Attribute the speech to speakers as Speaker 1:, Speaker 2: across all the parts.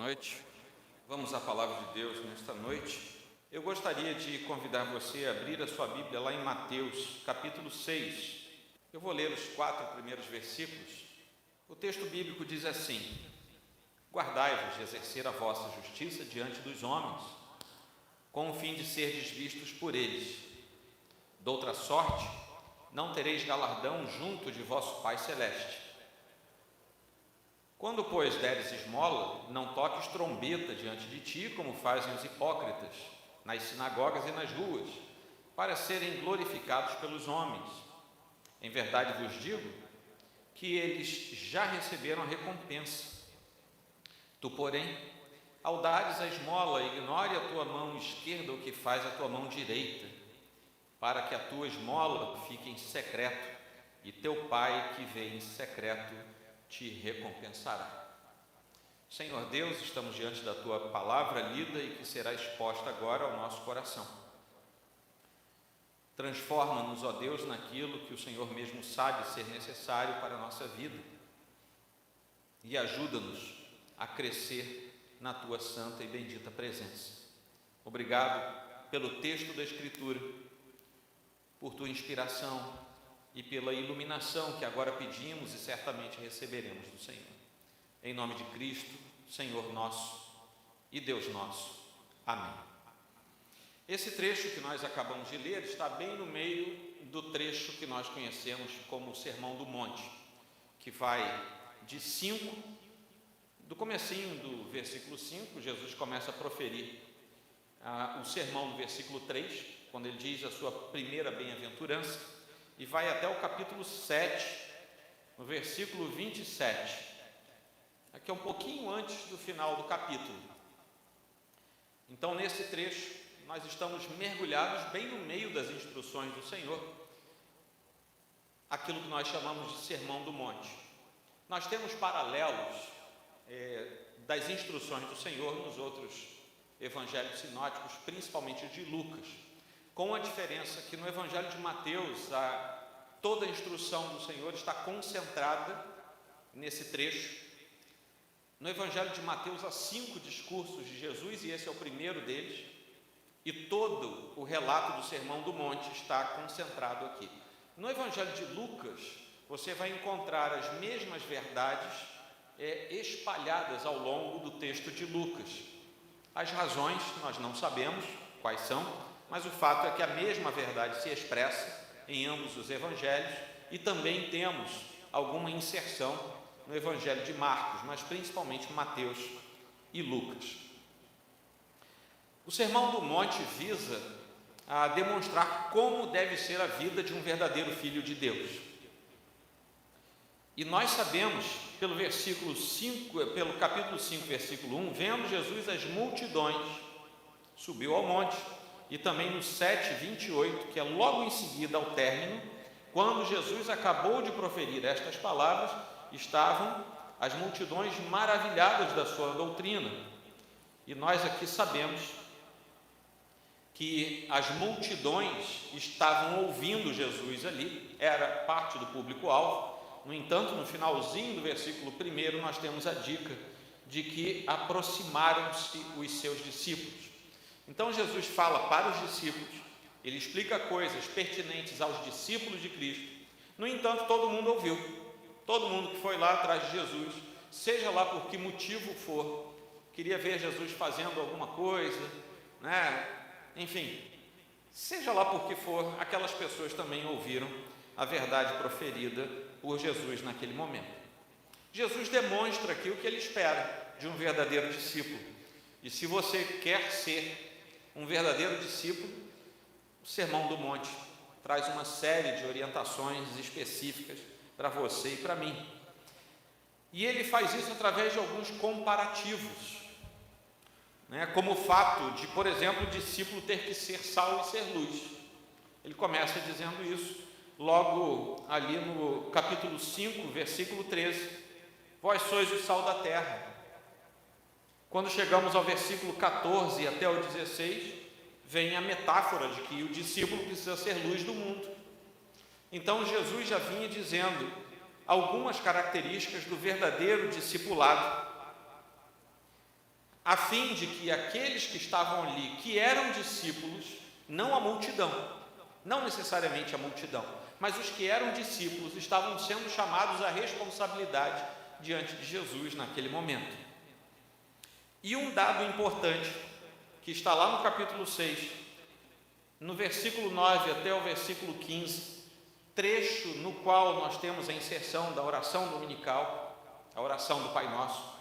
Speaker 1: noite. Vamos à palavra de Deus nesta noite. Eu gostaria de convidar você a abrir a sua Bíblia lá em Mateus, capítulo 6. Eu vou ler os 4 primeiros versículos. O texto bíblico diz assim: Guardai-vos de exercer a vossa justiça diante dos homens, com o fim de serdes vistos por eles. Doutra sorte, não tereis galardão junto de vosso Pai Celeste. Quando, pois, deres esmola, não toques trombeta diante de ti, como fazem os hipócritas, nas sinagogas e nas ruas, para serem glorificados pelos homens. Em verdade vos digo que eles já receberam a recompensa. Tu, porém, ao dares a esmola, ignore a tua mão esquerda o que faz a tua mão direita, para que a tua esmola fique em secreto, e teu Pai que vê em secreto te recompensará. Senhor Deus, estamos diante da tua palavra lida e que será exposta agora ao nosso coração. Transforma-nos, ó Deus, naquilo que o Senhor mesmo sabe ser necessário para a nossa vida e ajuda-nos a crescer na tua santa e bendita presença. Obrigado pelo texto da Escritura, por tua inspiração e pela iluminação que agora pedimos e certamente receberemos do Senhor. Em nome de Cristo, Senhor nosso e Deus nosso. Amém. Esse trecho que nós acabamos de ler está bem no meio do trecho que nós conhecemos como o Sermão do Monte, que vai do comecinho do versículo 5, Jesus começa a proferir o sermão do versículo 3, quando ele diz a sua primeira bem-aventurança, e vai até o capítulo 7, no versículo 27. Aqui é um pouquinho antes do final do capítulo. Então, nesse trecho, nós estamos mergulhados bem no meio das instruções do Senhor, aquilo que nós chamamos de Sermão do Monte. Nós temos paralelos das instruções do Senhor nos outros evangelhos sinóticos, principalmente de Lucas, com a diferença que no Evangelho de Mateus, toda a instrução do Senhor está concentrada nesse trecho. No Evangelho de Mateus há 5 discursos de Jesus, e esse é o primeiro deles, e todo o relato do Sermão do Monte está concentrado aqui. No Evangelho de Lucas, você vai encontrar as mesmas verdades espalhadas ao longo do texto de Lucas. As razões nós não sabemos quais são, mas o fato é que a mesma verdade se expressa em ambos os evangelhos, e também temos alguma inserção no Evangelho de Marcos, mas principalmente Mateus e Lucas. O Sermão do Monte visa demonstrar como deve ser a vida de um verdadeiro filho de Deus. E nós sabemos, pelo capítulo 5, versículo 1, vendo Jesus as multidões, subiu ao monte, e também no 7, 28, que é logo em seguida ao término, quando Jesus acabou de proferir estas palavras, estavam as multidões maravilhadas da sua doutrina. E nós aqui sabemos que as multidões estavam ouvindo Jesus ali, era parte do público-alvo. No entanto, no finalzinho do versículo 1, nós temos a dica de que aproximaram-se os seus discípulos. Então Jesus fala para os discípulos, ele explica coisas pertinentes aos discípulos de Cristo. No entanto, todo mundo ouviu, todo mundo que foi lá atrás de Jesus, seja lá por que motivo for, queria ver Jesus fazendo alguma coisa, enfim, seja lá por que for, aquelas pessoas também ouviram a verdade proferida por Jesus naquele momento. Jesus demonstra aqui o que ele espera de um verdadeiro discípulo. E se você quer ser um verdadeiro discípulo, o Sermão do Monte traz uma série de orientações específicas para você e para mim. E ele faz isso através de alguns comparativos, como o fato de, por exemplo, o discípulo ter que ser sal e ser luz. Ele começa dizendo isso logo ali no capítulo 5, versículo 13. Vós sois o sal da terra. Quando chegamos ao versículo 14 até o 16, vem a metáfora de que o discípulo precisa ser luz do mundo. Então Jesus já vinha dizendo algumas características do verdadeiro discipulado. a fim de que aqueles que estavam ali, que eram discípulos, não a multidão, não necessariamente a multidão, mas os que eram discípulos estavam sendo chamados à responsabilidade diante de Jesus naquele momento. E um dado importante, que está lá no capítulo 6, no versículo 9 até o versículo 15, trecho no qual nós temos a inserção da oração dominical, a oração do Pai Nosso.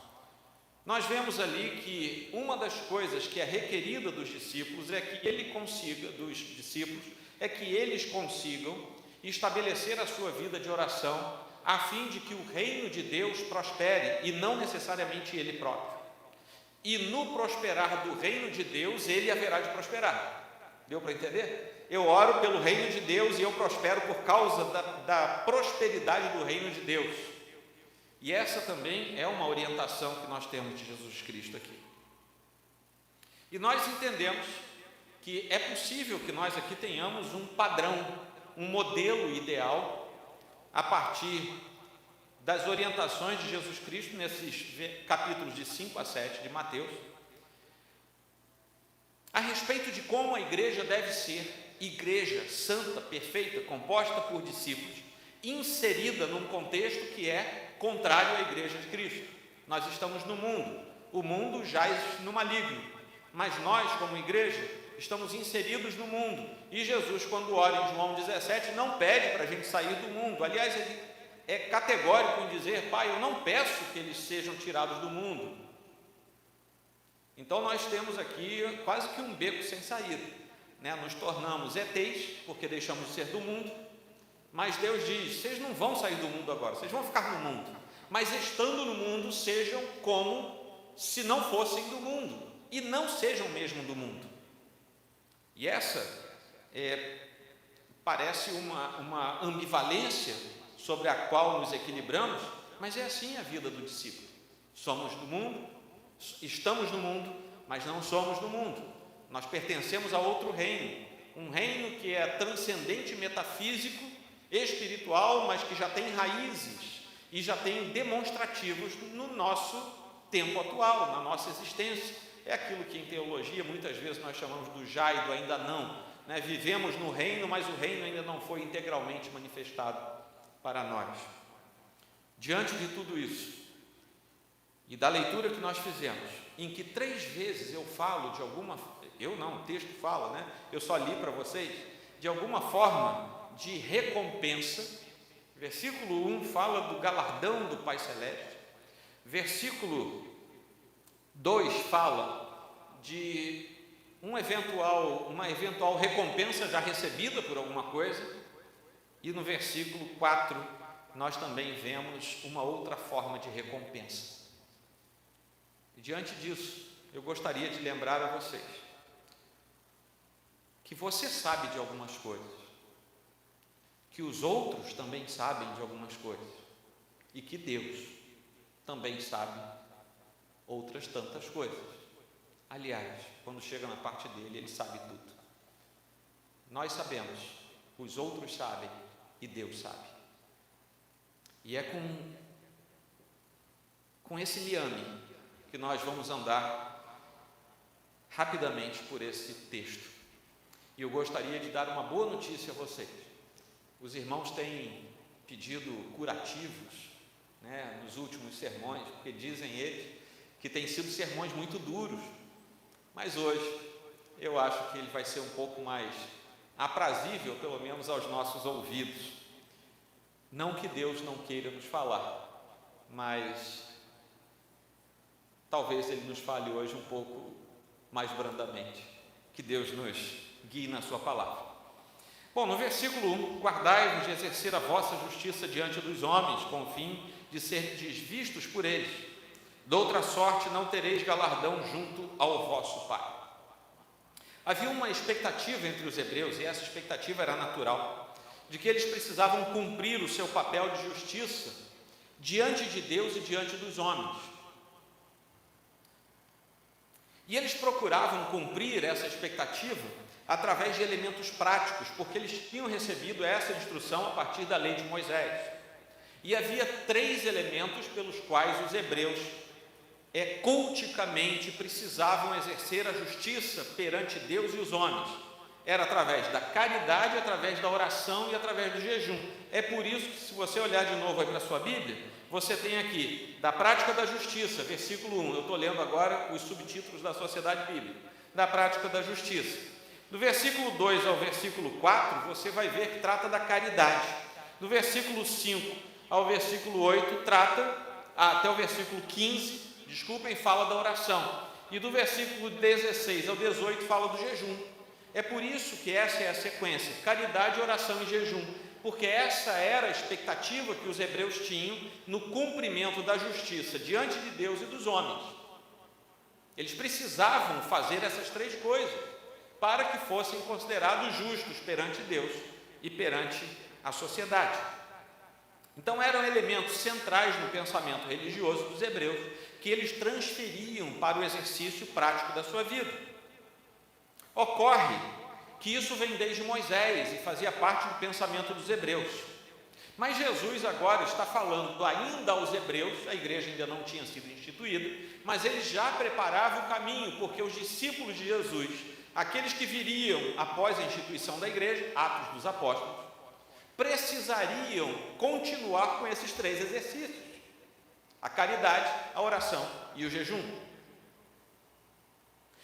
Speaker 1: Nós vemos ali que uma das coisas que é requerida dos discípulos é que eles consigam estabelecer a sua vida de oração, a fim de que o reino de Deus prospere, e não necessariamente ele próprio. E no prosperar do reino de Deus, ele haverá de prosperar. Deu para entender? Eu oro pelo reino de Deus e eu prospero por causa da prosperidade do reino de Deus. E essa também é uma orientação que nós temos de Jesus Cristo aqui. E nós entendemos que é possível que nós aqui tenhamos um padrão, um modelo ideal, a partir das orientações de Jesus Cristo nesses capítulos de 5 a 7 de Mateus, a respeito de como a igreja deve ser, igreja santa, perfeita, composta por discípulos, inserida num contexto que é contrário à igreja de Cristo. Nós estamos no mundo, o mundo jaz no maligno, mas nós, como igreja, estamos inseridos no mundo. E Jesus, quando ora em João 17, não pede para a gente sair do mundo. Aliás, ele é categórico em dizer: Pai, eu não peço que eles sejam tirados do mundo. Então nós temos aqui quase que um beco sem saída, né? Nos tornamos ETs, porque deixamos de ser do mundo, mas Deus diz: vocês não vão sair do mundo agora, vocês vão ficar no mundo, mas estando no mundo, sejam como se não fossem do mundo, e não sejam mesmo do mundo. E essa parece uma ambivalência sobre a qual nos equilibramos, mas é assim a vida do discípulo. Somos do mundo, estamos no mundo, mas não somos do mundo. Nós pertencemos a outro reino, um reino que é transcendente, metafísico, espiritual, mas que já tem raízes e já tem demonstrativos no nosso tempo atual, na nossa existência. É aquilo que em teologia muitas vezes nós chamamos do já e do ainda não, né? Vivemos no reino, mas o reino ainda não foi integralmente manifestado para nós. Diante de tudo isso e da leitura que nós fizemos, em que 3 vezes eu falo de alguma, eu não, o texto fala, né? Eu só li para vocês, de alguma forma de recompensa. Versículo 1 fala do galardão do Pai Celeste, versículo 2 fala de uma eventual recompensa já recebida por alguma coisa, e no versículo 4 nós também vemos uma outra forma de recompensa. E diante disso, eu gostaria de lembrar a vocês que você sabe de algumas coisas, que os outros também sabem de algumas coisas, e que Deus também sabe outras tantas coisas. Aliás, quando chega na parte dele, ele sabe tudo. Nós sabemos, os outros sabem e Deus sabe. E é com esse liame que nós vamos andar rapidamente por esse texto. E eu gostaria de dar uma boa notícia a vocês. Os irmãos têm pedido curativos, né, nos últimos sermões, porque dizem eles que têm sido sermões muito duros, mas hoje eu acho que ele vai ser um pouco mais aprazível, pelo menos aos nossos ouvidos. Não que Deus não queira nos falar, mas talvez ele nos fale hoje um pouco mais brandamente. Que Deus nos guie na sua palavra. Bom, no versículo 1, guardai-vos de exercer a vossa justiça diante dos homens, com o fim de serdes vistos por eles. De outra sorte não tereis galardão junto ao vosso Pai. Havia uma expectativa entre os hebreus, e essa expectativa era natural, de que eles precisavam cumprir o seu papel de justiça diante de Deus e diante dos homens. E eles procuravam cumprir essa expectativa através de elementos práticos, porque eles tinham recebido essa instrução a partir da lei de Moisés. E havia 3 elementos pelos quais os hebreus culticamente precisavam exercer a justiça perante Deus e os homens. Era através da caridade, através da oração e através do jejum. É por isso que, se você olhar de novo aí para a sua Bíblia, você tem aqui, da prática da justiça, versículo 1, eu estou lendo agora os subtítulos da Sociedade Bíblica, da prática da justiça. Do versículo 2 ao versículo 4, você vai ver que trata da caridade. Do versículo 5 ao versículo 8, até o versículo 15, fala da oração. E do versículo 16 ao 18, fala do jejum. É por isso que essa é a sequência: caridade, oração e jejum, porque essa era a expectativa que os hebreus tinham no cumprimento da justiça diante de Deus e dos homens. Eles precisavam fazer essas três coisas para que fossem considerados justos perante Deus e perante a sociedade. Então eram elementos centrais no pensamento religioso dos hebreus, que eles transferiam para o exercício prático da sua vida. Ocorre que isso vem desde Moisés e fazia parte do pensamento dos hebreus. Mas Jesus agora está falando ainda aos hebreus, a igreja ainda não tinha sido instituída, mas ele já preparava o caminho, porque os discípulos de Jesus, aqueles que viriam após a instituição da igreja, Atos dos Apóstolos, precisariam continuar com esses três exercícios: a caridade, a oração e o jejum.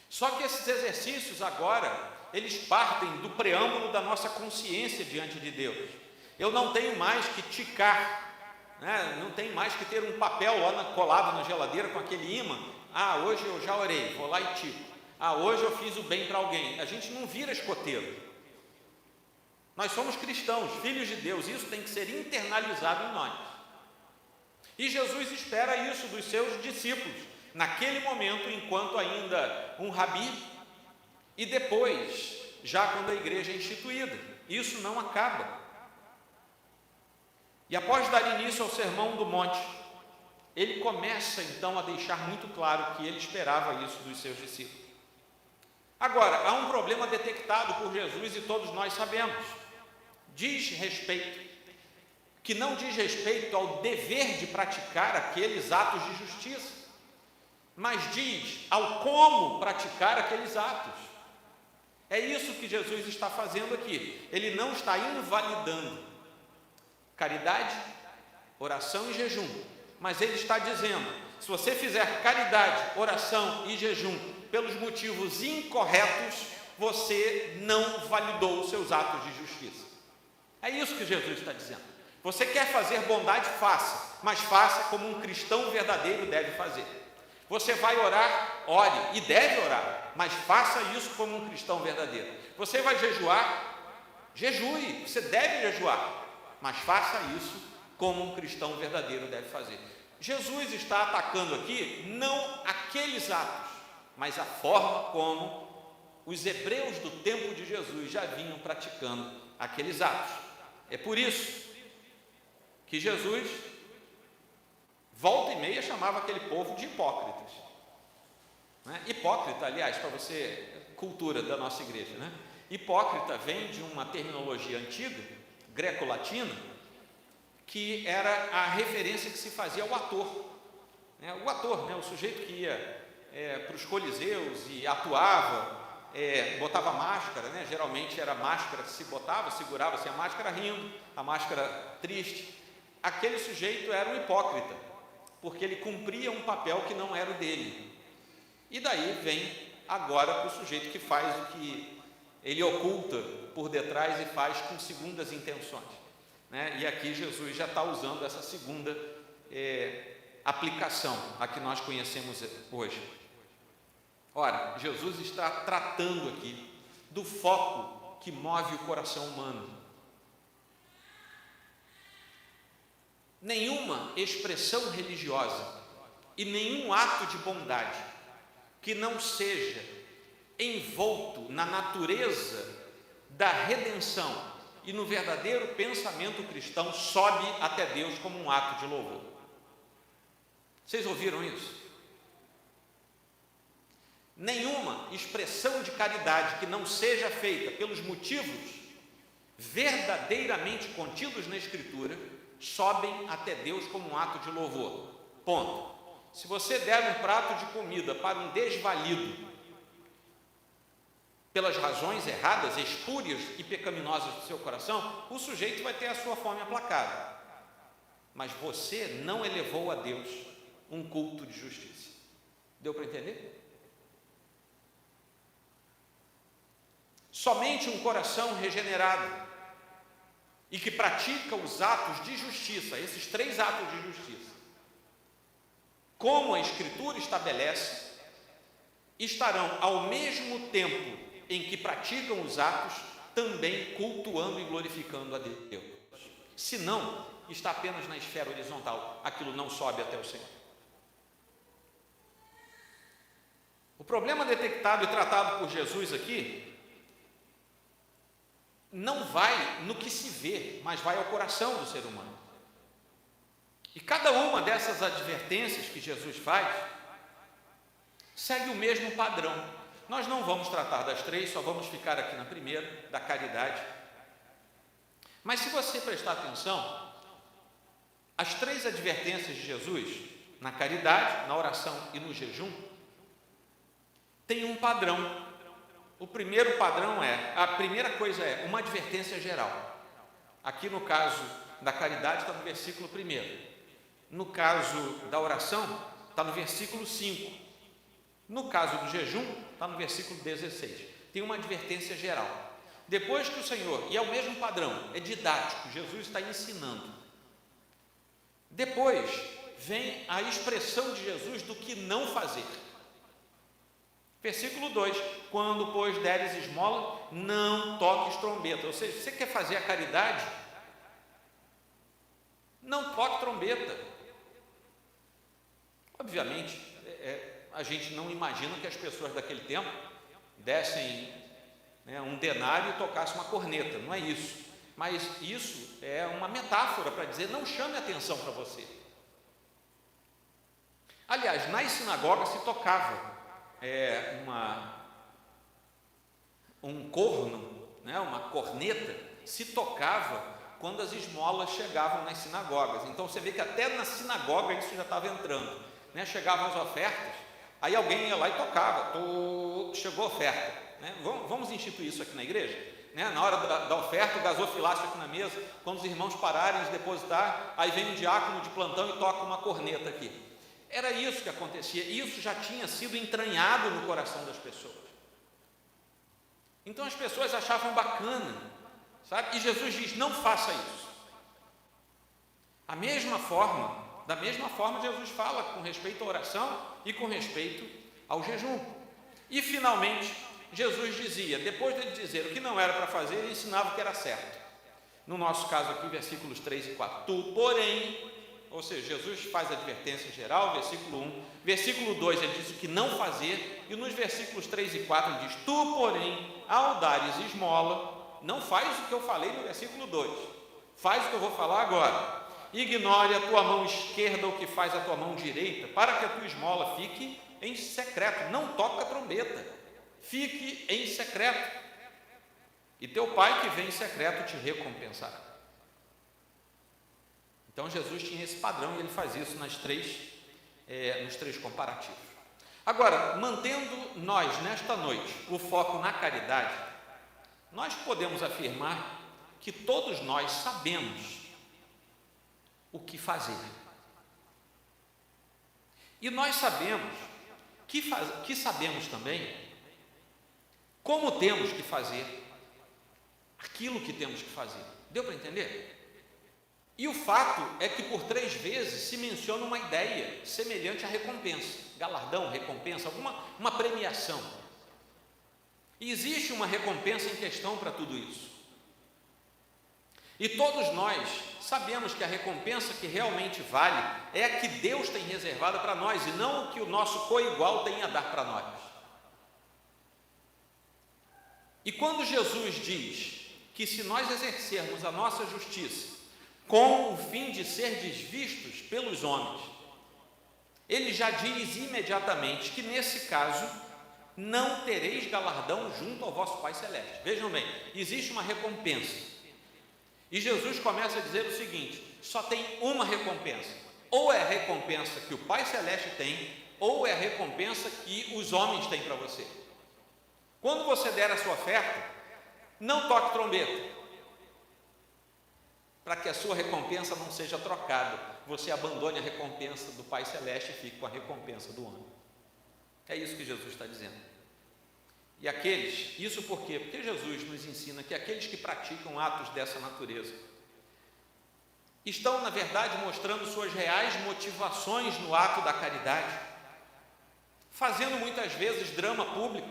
Speaker 1: Só que esses exercícios agora, eles partem do preâmbulo da nossa consciência diante de Deus. Eu não tenho mais que ticar, não tenho mais que ter um papel lá colado na geladeira com aquele ímã. Hoje eu já orei, vou lá e tico. Hoje eu fiz o bem para alguém. A gente não vira escoteiro. Nós somos cristãos, filhos de Deus, isso tem que ser internalizado em nós. E Jesus espera isso dos seus discípulos, naquele momento, enquanto ainda um rabi, e depois, já quando a igreja é instituída. Isso não acaba. E após dar início ao Sermão do Monte, ele começa então a deixar muito claro que ele esperava isso dos seus discípulos. Agora, há um problema detectado por Jesus e todos nós sabemos. Não diz respeito ao dever de praticar aqueles atos de justiça, mas diz ao como praticar aqueles atos. É isso que Jesus está fazendo aqui. Ele não está invalidando caridade, oração e jejum, mas ele está dizendo: se você fizer caridade, oração e jejum pelos motivos incorretos, você não validou os seus atos de justiça. É isso que Jesus está dizendo. Você quer fazer bondade? Faça, mas faça como um cristão verdadeiro deve fazer. Você vai orar? Ore, e deve orar, mas faça isso como um cristão verdadeiro. Você vai jejuar? Jejue, você deve jejuar, mas faça isso como um cristão verdadeiro deve fazer. Jesus está atacando aqui não aqueles atos, mas a forma como os hebreus do tempo de Jesus já vinham praticando aqueles atos. É por isso que Jesus, volta e meia, chamava aquele povo de hipócritas. Hipócrita, aliás, para você, cultura da nossa igreja, hipócrita vem de uma terminologia antiga, greco-latina, que era a referência que se fazia ao ator. O ator, o sujeito que ia para os coliseus e atuava, botava máscara, geralmente era máscara que se botava, segurava-se a máscara rindo, a máscara triste. Aquele sujeito era um hipócrita, porque ele cumpria um papel que não era o dele. E daí vem agora para o sujeito que faz o que ele oculta por detrás e faz com segundas intenções. E aqui Jesus já está usando essa segunda aplicação, a que nós conhecemos hoje. Ora, Jesus está tratando aqui do foco que move o coração humano. Nenhuma expressão religiosa e nenhum ato de bondade que não seja envolto na natureza da redenção e no verdadeiro pensamento cristão sobe até Deus como um ato de louvor. Vocês ouviram isso? Nenhuma expressão de caridade que não seja feita pelos motivos verdadeiramente contidos na Escritura sobem até Deus como um ato de louvor. Ponto. se você der um prato de comida para um desvalido, pelas razões erradas, espúrias e pecaminosas do seu coração, o sujeito vai ter a sua fome aplacada. Mas você não elevou a Deus um culto de justiça. Deu para entender? Somente um coração regenerado e que pratica os atos de justiça, esses 3 atos de justiça, como a Escritura estabelece, estarão ao mesmo tempo em que praticam os atos, também cultuando e glorificando a Deus. Se não, está apenas na esfera horizontal, aquilo não sobe até o Senhor. O problema detectado e tratado por Jesus aqui não vai no que se vê, mas vai ao coração do ser humano. E cada uma dessas advertências que Jesus faz segue o mesmo padrão. Nós não vamos tratar das 3, só vamos ficar aqui na primeira, da caridade. Mas se você prestar atenção, as 3 advertências de Jesus, na caridade, na oração e no jejum, tem um padrão. O primeiro padrão a primeira coisa é uma advertência geral. Aqui no caso da caridade está no versículo 1. No caso da oração, está no versículo 5. No caso do jejum, está no versículo 16. Tem uma advertência geral. Depois que o Senhor, e é o mesmo padrão, é didático, Jesus está ensinando. Depois vem a expressão de Jesus do que não fazer. Versículo 2: quando, pois, deres esmola, não toques trombeta. Ou seja, você quer fazer a caridade, não toque trombeta. Obviamente, a gente não imagina que as pessoas daquele tempo dessem um denário e tocassem uma corneta, não é isso. Mas isso é uma metáfora para dizer, não chame atenção para você. Aliás, nas sinagogas se tocava um corno, uma corneta, se tocava quando as esmolas chegavam nas sinagogas. Então você vê que até na sinagoga isso já estava entrando, chegavam as ofertas, aí alguém ia lá e tocava, chegou a oferta, vamos instituir isso aqui na igreja, na hora da oferta, o gasofilácio aqui na mesa, quando os irmãos pararem de depositar, aí vem um diácono de plantão e toca uma corneta aqui. Era isso que acontecia, isso já tinha sido entranhado no coração das pessoas. Então as pessoas achavam bacana, sabe? E Jesus diz, não faça isso. Da mesma forma Jesus fala com respeito à oração e com respeito ao jejum. E finalmente, Jesus dizia, depois de dizer o que não era para fazer, ele ensinava o que era certo. No nosso caso aqui, versículos 3 e 4. Tu, porém, ou seja, Jesus faz a advertência geral, versículo 1, versículo 2 ele diz o que não fazer, e nos versículos 3 e 4 ele diz, tu, porém, ao dares esmola, não faz o que eu falei no versículo 2, faz o que eu vou falar agora, ignore a tua mão esquerda o que faz a tua mão direita, para que a tua esmola fique em secreto, não toca a trombeta, fique em secreto, e teu pai que vem em secreto te recompensará. Então Jesus tinha esse padrão e ele faz isso nos três comparativos. Agora, mantendo nós nesta noite o foco na caridade, nós podemos afirmar que todos nós sabemos o que fazer. E nós sabemos que sabemos também como temos que fazer aquilo que temos que fazer. Deu para entender? E o fato é que por 3 vezes se menciona uma ideia semelhante à recompensa, galardão, recompensa, uma premiação. E existe uma recompensa em questão para tudo isso. E todos nós sabemos que a recompensa que realmente vale é a que Deus tem reservada para nós e não o que o nosso coigual tem a dar para nós. E quando Jesus diz que se nós exercermos a nossa justiça com o fim de ser desvistos pelos homens, ele já diz imediatamente que nesse caso não tereis galardão junto ao vosso Pai Celeste. Vejam bem, existe uma recompensa e Jesus começa a dizer o seguinte, só tem uma recompensa, ou é a recompensa que o Pai Celeste tem, ou é a recompensa que os homens têm para você. Quando você der a sua oferta, não toque trombeta, para que a sua recompensa não seja trocada. Você abandone a recompensa do Pai Celeste e fique com a recompensa do homem. É isso que Jesus está dizendo. E aqueles, isso por quê? Porque Jesus nos ensina que aqueles que praticam atos dessa natureza estão, na verdade, mostrando suas reais motivações no ato da caridade, fazendo muitas vezes drama público,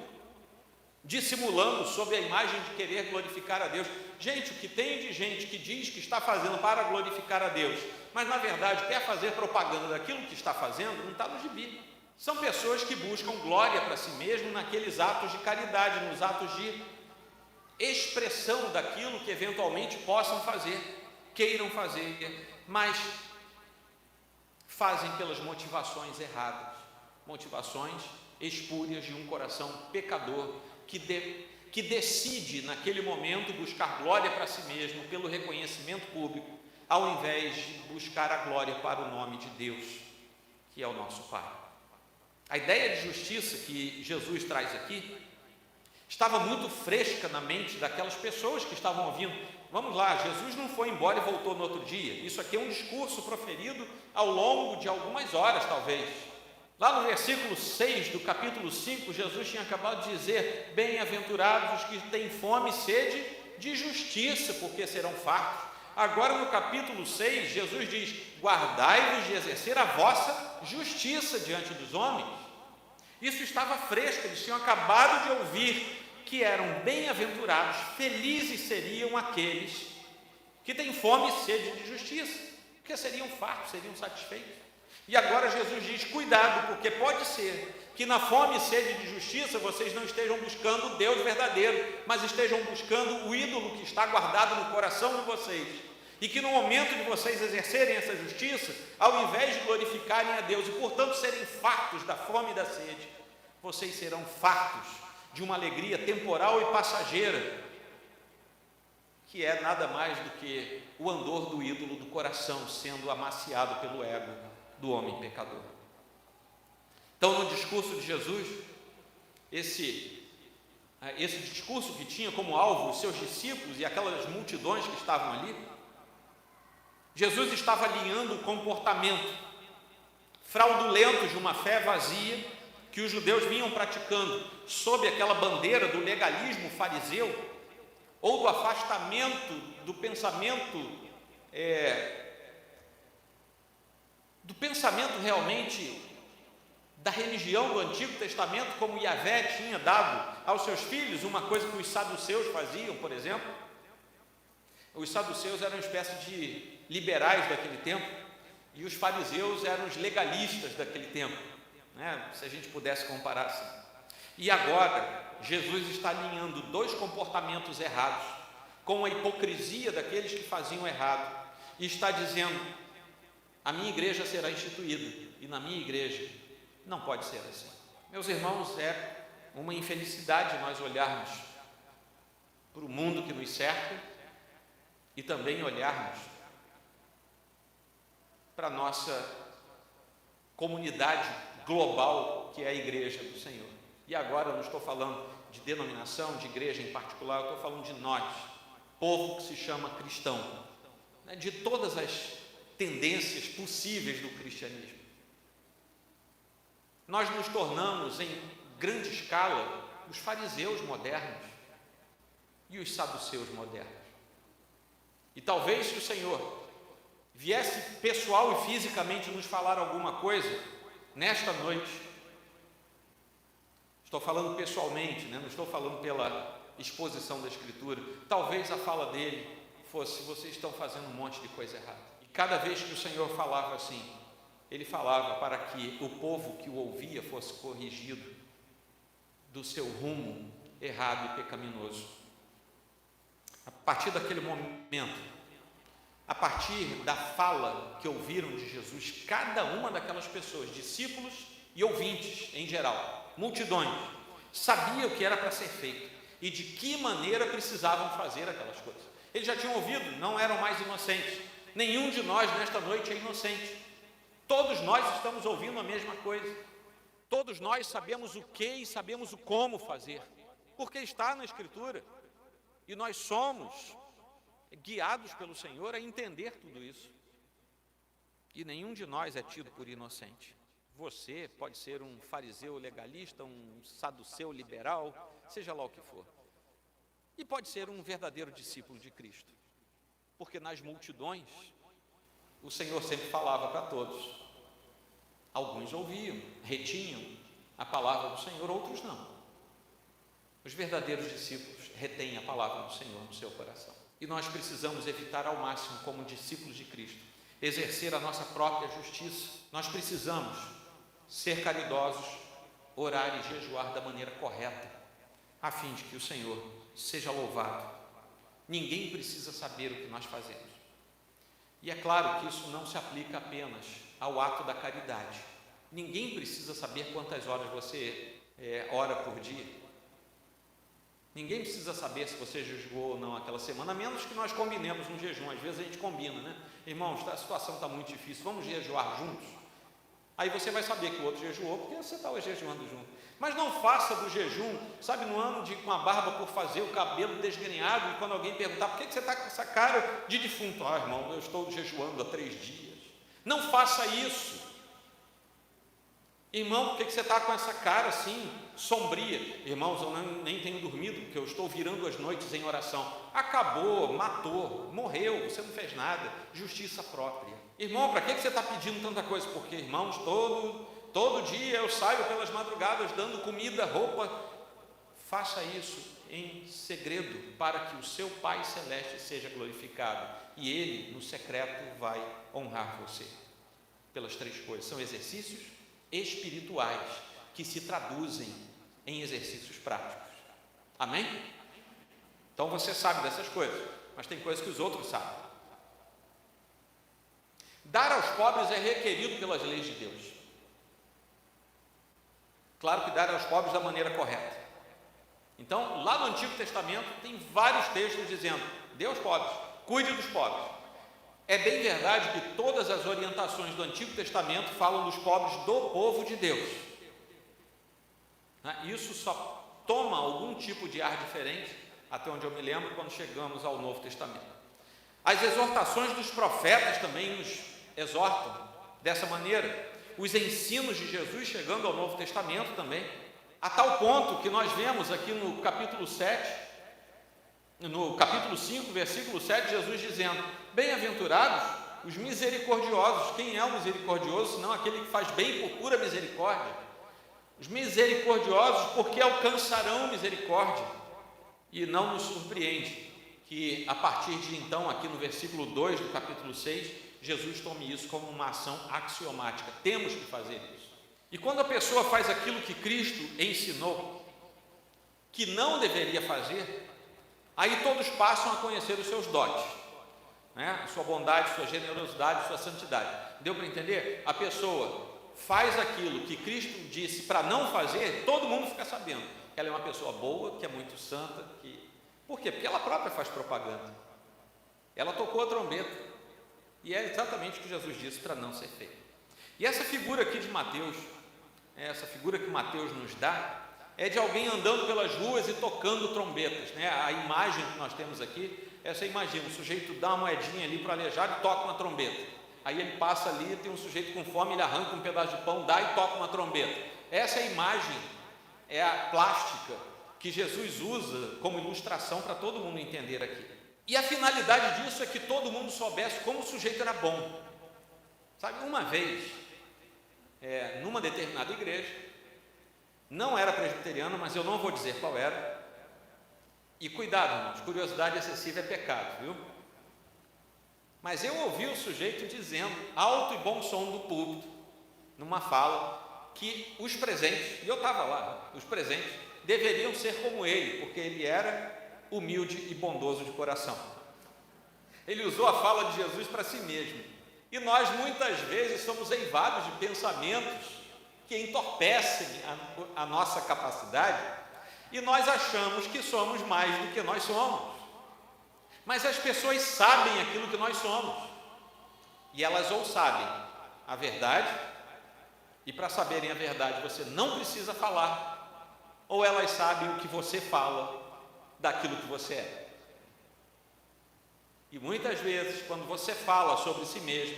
Speaker 1: dissimulando sob a imagem de querer glorificar a Deus. Gente, o que tem de gente que diz que está fazendo para glorificar a Deus, mas na verdade quer fazer propaganda daquilo que está fazendo, não está no gibi. São pessoas que buscam glória para si mesmo naqueles atos de caridade, nos atos de expressão daquilo que eventualmente possam fazer, queiram fazer, mas fazem pelas motivações erradas, motivações espúrias de um coração pecador que decide naquele momento buscar glória para si mesmo pelo reconhecimento público, ao invés de buscar a glória para o nome de Deus, que é o nosso Pai. A ideia de justiça que Jesus traz aqui estava muito fresca na mente daquelas pessoas que estavam ouvindo. Vamos lá, Jesus não foi embora e voltou no outro dia. Isso aqui é um discurso proferido ao longo de algumas horas, talvez. Lá no versículo 6 do capítulo 5, Jesus tinha acabado de dizer: bem-aventurados os que têm fome e sede de justiça, porque serão fartos. Agora no capítulo 6, Jesus diz: guardai-vos de exercer a vossa justiça diante dos homens. Isso estava fresco, eles tinham acabado de ouvir que eram bem-aventurados, felizes seriam aqueles que têm fome e sede de justiça, porque seriam fartos, seriam satisfeitos. E agora Jesus diz: cuidado, porque pode ser que na fome e sede de justiça vocês não estejam buscando o Deus verdadeiro, mas estejam buscando o ídolo que está guardado no coração de vocês, e que no momento de vocês exercerem essa justiça, ao invés de glorificarem a Deus e portanto serem fartos da fome e da sede, vocês serão fartos de uma alegria temporal e passageira, que é nada mais do que o andor do ídolo do coração sendo amaciado pelo ego do homem pecador. Então, no discurso de Jesus, esse discurso que tinha como alvo os seus discípulos e aquelas multidões que estavam ali, Jesus estava alinhando o comportamento fraudulento de uma fé vazia que os judeus vinham praticando sob aquela bandeira do legalismo fariseu, ou do afastamento do pensamento realmente da religião do Antigo Testamento, como Yahvé tinha dado aos seus filhos, uma coisa que os saduceus faziam, por exemplo. Os saduceus eram uma espécie de liberais daquele tempo, e os fariseus eram os legalistas daquele tempo, né? Se a gente pudesse comparar assim. E agora, Jesus está alinhando dois comportamentos errados com a hipocrisia daqueles que faziam errado, e está dizendo: a minha igreja será instituída, e na minha igreja não pode ser assim. Meus irmãos, é uma infelicidade nós olharmos para o mundo que nos cerca e também olharmos para a nossa comunidade global, que é a igreja do Senhor. E agora eu não estou falando de denominação, de igreja em particular, eu estou falando de nós, povo que se chama cristão, né, de todas as tendências possíveis do cristianismo. Nós nos tornamos, em grande escala, os fariseus modernos e os saduceus modernos. E talvez, se o Senhor viesse pessoal e fisicamente nos falar alguma coisa nesta noite, estou falando pessoalmente, né? Não estou falando pela exposição da Escritura, talvez a fala dele fosse: vocês estão fazendo um monte de coisa errada. E cada vez que o Senhor falava assim, ele falava para que o povo que o ouvia fosse corrigido do seu rumo errado e pecaminoso. A partir daquele momento, a partir da fala que ouviram de Jesus, cada uma daquelas pessoas, discípulos e ouvintes em geral, multidões, sabia o que era para ser feito e de que maneira precisavam fazer aquelas coisas. Eles já tinham ouvido, não eram mais inocentes. Nenhum de nós nesta noite é inocente. Todos nós estamos ouvindo a mesma coisa. Todos nós sabemos o que e sabemos o como fazer, porque está na Escritura. E nós somos guiados pelo Senhor a entender tudo isso. E nenhum de nós é tido por inocente. Você pode ser um fariseu legalista, um saduceu liberal, seja lá o que for. E pode ser um verdadeiro discípulo de Cristo. Porque nas multidões, o Senhor sempre falava para todos. Alguns ouviam, retinham a palavra do Senhor, outros não. Os verdadeiros discípulos retêm a palavra do Senhor no seu coração. E nós precisamos evitar ao máximo, como discípulos de Cristo, exercer a nossa própria justiça. Nós precisamos ser caridosos, orar e jejuar da maneira correta, a fim de que o Senhor seja louvado. Ninguém precisa saber o que nós fazemos. E é claro que isso não se aplica apenas ao ato da caridade. Ninguém precisa saber quantas horas você ora por dia. Ninguém precisa saber se você jejuou ou não aquela semana, a menos que nós combinemos um jejum. Às vezes a gente combina, né? Irmãos, a situação está muito difícil, vamos jejuar juntos? Aí você vai saber que o outro jejuou, porque você estava jejuando junto. Mas não faça do jejum, sabe, no ano com a barba por fazer, o cabelo desgrenhado, e quando alguém perguntar, por que você está com essa cara de defunto? Ah, irmão, eu estou jejuando há 3 dias. Não faça isso. Irmão, por que você está com essa cara assim, sombria? Irmãos, eu nem tenho dormido, porque eu estou virando as noites em oração. Acabou, matou, morreu, você não fez nada. Justiça própria. Irmão, para que você está pedindo tanta coisa? Porque, irmãos, todo dia eu saio pelas madrugadas dando comida, roupa. Faça isso em segredo, para que o seu Pai Celeste seja glorificado. E Ele, no secreto, vai honrar você. Pelas 3 coisas. São exercícios espirituais que se traduzem em exercícios práticos. Amém? Então você sabe dessas coisas, mas tem coisas que os outros sabem. Dar aos pobres é requerido pelas leis de Deus. Claro que dar aos pobres da maneira correta. Então, lá no Antigo Testamento tem vários textos dizendo: dê aos pobres, cuide dos pobres. É bem verdade que todas as orientações do Antigo Testamento falam dos pobres do povo de Deus. Isso só toma algum tipo de ar diferente, até onde eu me lembro, quando chegamos ao Novo Testamento. As exortações dos profetas também nos exortam dessa maneira. Os ensinos de Jesus chegando ao Novo Testamento também, a tal ponto que nós vemos aqui no capítulo 7, no capítulo 5, versículo 7, Jesus dizendo: bem-aventurados os misericordiosos. Quem é o misericordioso, senão aquele que faz bem por pura misericórdia? Os misericordiosos, porque alcançarão misericórdia. E não nos surpreende que, a partir de então, aqui no versículo 2 do capítulo 6, Jesus tome isso como uma ação axiomática. Temos que fazer isso. E quando a pessoa faz aquilo que Cristo ensinou, que não deveria fazer, aí todos passam a conhecer os seus dotes, né? Sua bondade, sua generosidade, sua santidade. Deu para entender? A pessoa faz aquilo que Cristo disse para não fazer, todo mundo fica sabendo que ela é uma pessoa boa, que é muito santa. Por quê? Porque ela própria faz propaganda. Ela tocou a trombeta. E é exatamente o que Jesus disse para não ser feito. E essa figura aqui de Mateus, essa figura que Mateus nos dá, é de alguém andando pelas ruas e tocando trombetas, né? A imagem que nós temos aqui, você imagina, o sujeito dá uma moedinha ali para o aleijado e toca uma trombeta. Aí ele passa ali, tem um sujeito com fome, ele arranca um pedaço de pão, dá e toca uma trombeta. Essa imagem é a plástica que Jesus usa como ilustração para todo mundo entender aqui. E a finalidade disso é que todo mundo soubesse como o sujeito era bom. Sabe, uma vez, numa determinada igreja, não era presbiteriano, mas eu não vou dizer qual era. E cuidado, irmãos, curiosidade excessiva é pecado, viu? Mas eu ouvi o sujeito dizendo, alto e bom som do púlpito, numa fala, que os presentes, e eu estava lá, os presentes deveriam ser como ele, porque ele era humilde e bondoso de coração. Ele usou a fala de Jesus para si mesmo. E nós muitas vezes somos eivados de pensamentos que entorpecem a nossa capacidade, e nós achamos que somos mais do que nós somos. Mas as pessoas sabem aquilo que nós somos, e elas ou sabem a verdade, e para saberem a verdade você não precisa falar, ou elas sabem o que você fala daquilo que você é. E muitas vezes, quando você fala sobre si mesmo,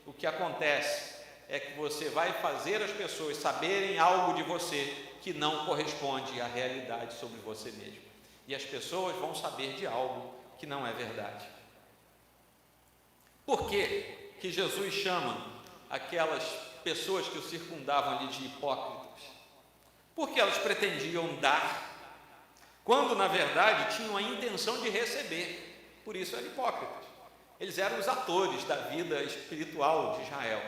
Speaker 1: o que acontece é que você vai fazer as pessoas saberem algo de você que não corresponde à realidade sobre você mesmo. E as pessoas vão saber de algo que não é verdade. Por que Jesus chama aquelas pessoas que o circundavam ali de hipócritas? Porque elas pretendiam dar, quando na verdade tinham a intenção de receber. Por isso eram hipócritas. Eles eram os atores da vida espiritual de Israel.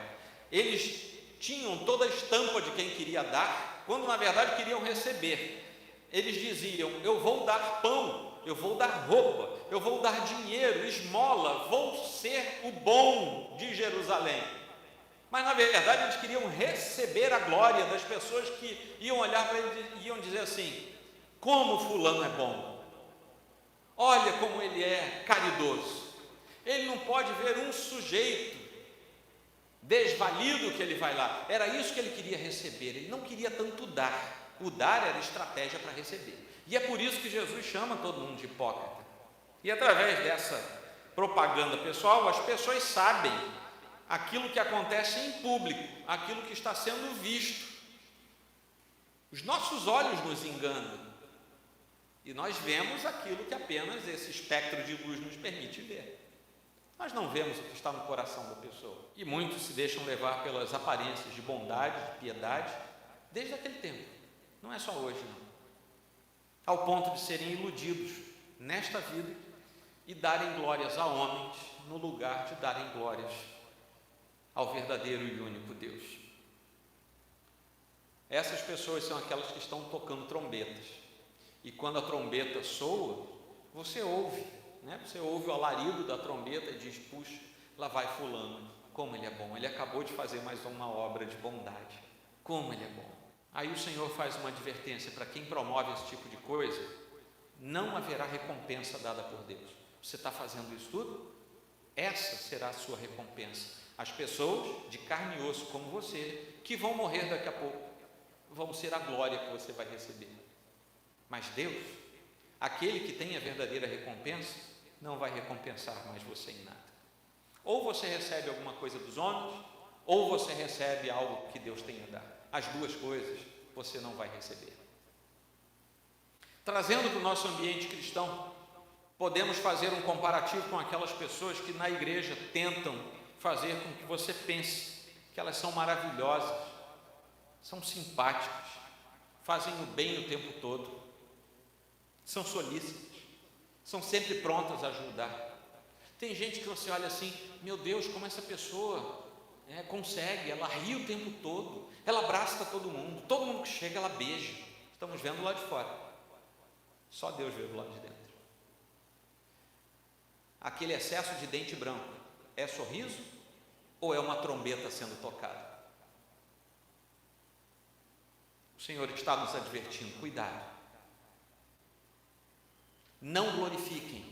Speaker 1: Eles tinham toda a estampa de quem queria dar, quando na verdade queriam receber. Eles diziam: eu vou dar pão, eu vou dar roupa, eu vou dar dinheiro, esmola, vou ser o bom de Jerusalém. Mas na verdade eles queriam receber a glória das pessoas que iam olhar para eles e iam dizer assim: como fulano é bom, olha como ele é caridoso, ele não pode ver um sujeito desvalido que ele vai lá. Era isso que ele queria receber, ele não queria tanto dar. O dar era estratégia para receber. E é por isso que Jesus chama todo mundo de hipócrita. E através dessa propaganda pessoal, as pessoas sabem aquilo que acontece em público, aquilo que está sendo visto. Os nossos olhos nos enganam e nós vemos aquilo que apenas esse espectro de luz nos permite ver. Nós não vemos o que está no coração da pessoa. E muitos se deixam levar pelas aparências de bondade, de piedade, desde aquele tempo. Não é só hoje, não. Ao ponto de serem iludidos nesta vida e darem glórias a homens, no lugar de darem glórias ao verdadeiro e único Deus. Essas pessoas são aquelas que estão tocando trombetas. E quando a trombeta soa, você ouve, né? Você ouve o alarido da trombeta e diz: puxa, lá vai fulano, como ele é bom, ele acabou de fazer mais uma obra de bondade, como ele é bom. Aí o Senhor faz uma advertência para quem promove esse tipo de coisa: não haverá recompensa dada por Deus. Você está fazendo isso tudo? Essa será a sua recompensa. As pessoas de carne e osso como você, que vão morrer daqui a pouco, vão ser a glória que você vai receber. Mas Deus, aquele que tem a verdadeira recompensa, não vai recompensar mais você em nada. Ou você recebe alguma coisa dos homens, ou você recebe algo que Deus tem a dar. As duas coisas você não vai receber. Trazendo para o nosso ambiente cristão, podemos fazer um comparativo com aquelas pessoas que na igreja tentam fazer com que você pense que elas são maravilhosas, são simpáticas, fazem o bem o tempo todo, são solícitas, são sempre prontas a ajudar. Tem gente que você olha assim: meu Deus, como essa pessoa consegue, ela ri o tempo todo, ela abraça todo mundo que chega ela beija. Estamos vendo lá de fora, só Deus vê do lado de dentro. Aquele excesso de dente branco é sorriso ou é uma trombeta sendo tocada? O Senhor está nos advertindo: cuidado, não glorifiquem,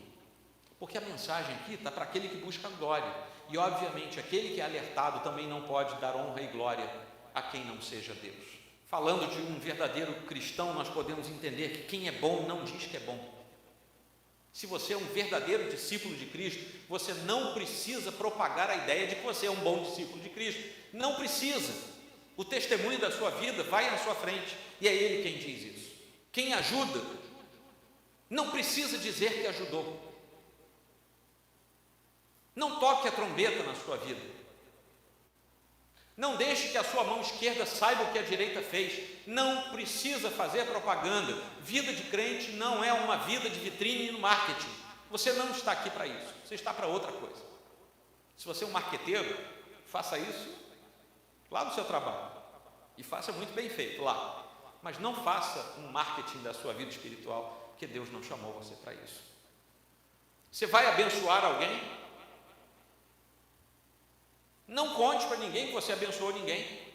Speaker 1: porque a mensagem aqui está para aquele que busca glória. E obviamente aquele que é alertado também não pode dar honra e glória a quem não seja Deus. Falando de um verdadeiro cristão, nós podemos entender que quem é bom não diz que é bom. Se você é um verdadeiro discípulo de Cristo, você não precisa propagar a ideia de que você é um bom discípulo de Cristo. Não precisa. O testemunho da sua vida vai na sua frente e é Ele quem diz isso. Quem ajuda não precisa dizer que ajudou. Não toque a trombeta na sua vida. Não deixe que a sua mão esquerda saiba o que a direita fez. Não precisa fazer propaganda. Vida de crente não é uma vida de vitrine no marketing. Você não está aqui para isso. Você está para outra coisa. Se você é um marqueteiro, faça isso lá no seu trabalho. E faça muito bem feito lá. Mas não faça um marketing da sua vida espiritual, porque Deus não chamou você para isso. Você vai abençoar alguém? Não conte para ninguém que você abençoou ninguém.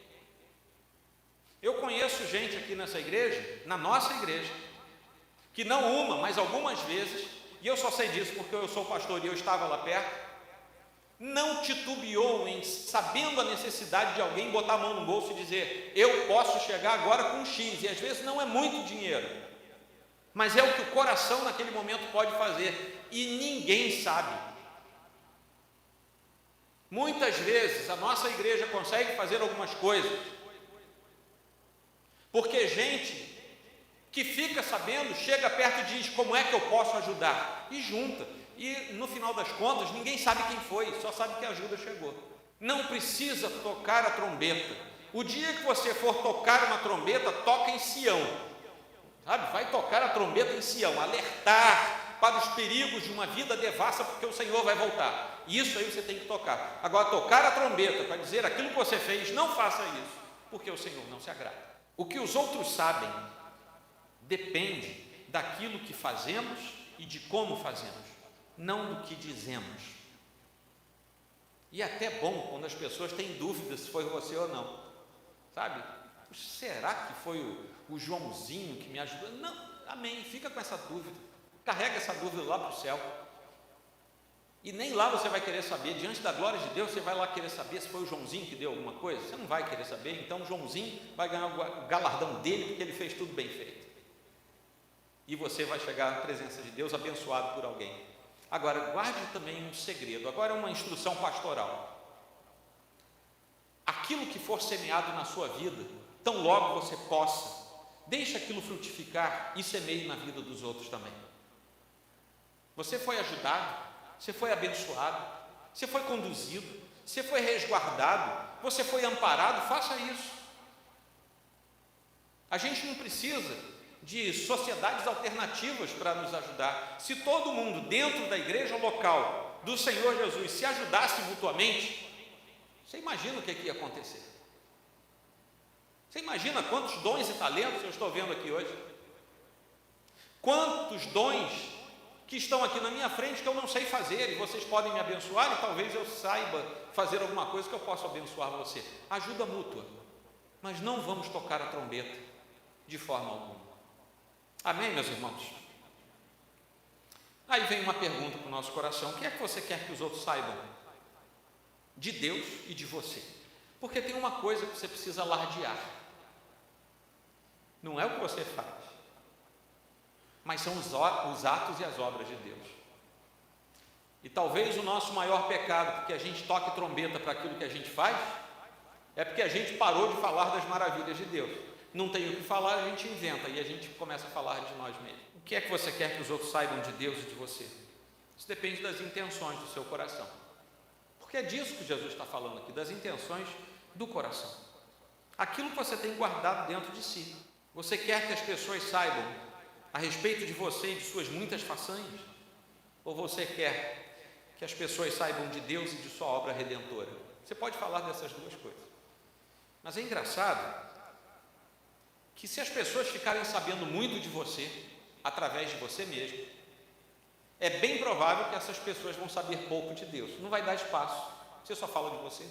Speaker 1: Eu conheço gente aqui nessa igreja, na nossa igreja, que não uma, mas algumas vezes, e eu só sei disso porque eu sou pastor e eu estava lá perto, não titubeou em, sabendo a necessidade de alguém, botar a mão no bolso e dizer: eu posso chegar agora com X, e às vezes não é muito dinheiro, mas é o que o coração naquele momento pode fazer, e ninguém sabe. Muitas vezes a nossa igreja consegue fazer algumas coisas, porque gente que fica sabendo, chega perto e diz: como é que eu posso ajudar? E junta. E no final das contas, ninguém sabe quem foi, só sabe que a ajuda chegou. Não precisa tocar a trombeta. O dia que você for tocar uma trombeta, toca em Sião. Sabe? Vai tocar a trombeta em Sião, alertar para os perigos de uma vida devassa, porque o Senhor vai voltar. Isso aí você tem que tocar. Agora, tocar a trombeta para dizer aquilo que você fez, não faça isso, porque o Senhor não se agrada. O que os outros sabem depende daquilo que fazemos e de como fazemos, não do que dizemos. E é até bom quando as pessoas têm dúvidas se foi você ou não, sabe? Será que foi o Joãozinho que me ajudou? Não, amém, fica com essa dúvida, carrega essa dúvida lá para o céu, e nem lá você vai querer saber, diante da glória de Deus, você vai lá querer saber se foi o Joãozinho que deu alguma coisa, você não vai querer saber, então o Joãozinho vai ganhar o galardão dele, porque ele fez tudo bem feito, e você vai chegar à presença de Deus abençoado por alguém. Agora, guarde também um segredo, agora é uma instrução pastoral. Aquilo que for semeado na sua vida, tão logo você possa, deixe aquilo frutificar e semeie na vida dos outros também. Você foi ajudado, você foi abençoado, você foi conduzido, você foi resguardado, você foi amparado, faça isso. A gente não precisa de sociedades alternativas para nos ajudar. Se todo mundo dentro da igreja local do Senhor Jesus se ajudasse mutuamente, você imagina o que ia acontecer? Você imagina quantos dons e talentos eu estou vendo aqui hoje? Quantos dons que estão aqui na minha frente que eu não sei fazer, e vocês podem me abençoar, e talvez eu saiba fazer alguma coisa que eu possa abençoar você. Ajuda mútua, mas não vamos tocar a trombeta de forma alguma. Amém, meus irmãos? Aí vem uma pergunta para o nosso coração: o que é que você quer que os outros saibam de Deus e de você? Porque tem uma coisa que você precisa alardear, não é o que você faz, mas são os atos e as obras de Deus. E talvez o nosso maior pecado, porque a gente toca trombeta para aquilo que a gente faz, é porque a gente parou de falar das maravilhas de Deus. Não tem o que falar, a gente inventa e a gente começa a falar de nós mesmos. O que é que você quer que os outros saibam de Deus e de você? Isso depende das intenções do seu coração, porque é disso que Jesus está falando aqui, das intenções do coração, aquilo que você tem guardado dentro de si. Você quer que as pessoas saibam a respeito de você e de suas muitas façanhas, ou você quer que as pessoas saibam de Deus e de sua obra redentora? Você pode falar dessas duas coisas, mas é engraçado que se as pessoas ficarem sabendo muito de você, através de você mesmo, é bem provável que essas pessoas vão saber pouco de Deus, não vai dar espaço, você só fala de você.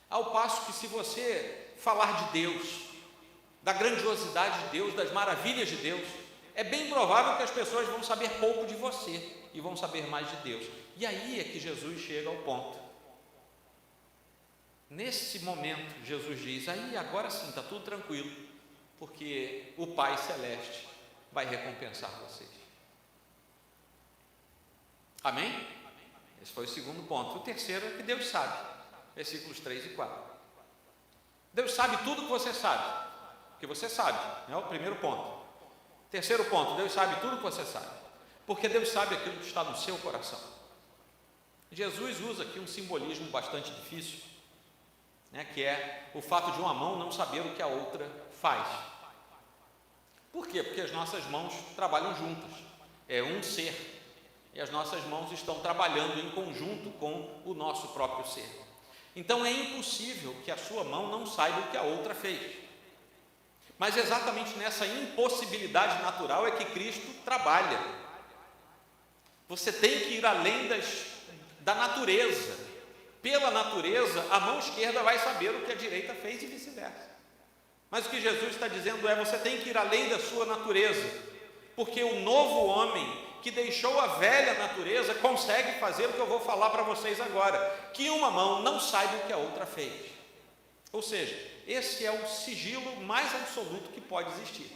Speaker 1: Ao passo que se você falar de Deus, da grandiosidade de Deus, das maravilhas de Deus, é bem provável que as pessoas vão saber pouco de você e vão saber mais de Deus. E aí é que Jesus chega ao ponto. Nesse momento, Jesus diz: aí agora sim, está tudo tranquilo, porque o Pai Celeste vai recompensar vocês. Amém? Esse foi o segundo ponto. O terceiro é que Deus sabe, versículos 3 e 4. Deus sabe tudo que você sabe, porque você sabe, é o primeiro ponto. Terceiro ponto, Deus sabe tudo que você sabe, porque Deus sabe aquilo que está no seu coração. Jesus usa aqui um simbolismo bastante difícil, que é o fato de uma mão não saber o que a outra faz. Por quê? Porque as nossas mãos trabalham juntas, é um ser, e as nossas mãos estão trabalhando em conjunto com o nosso próprio ser. Então é impossível que a sua mão não saiba o que a outra fez. Mas exatamente nessa impossibilidade natural é que Cristo trabalha. Você tem que ir além da natureza. Pela natureza, a mão esquerda vai saber o que a direita fez e vice-versa. Mas o que Jesus está dizendo é: você tem que ir além da sua natureza, porque o novo homem que deixou a velha natureza, consegue fazer o que eu vou falar para vocês agora, que uma mão não saiba o que a outra fez. Ou seja, esse é o sigilo mais absoluto que pode existir.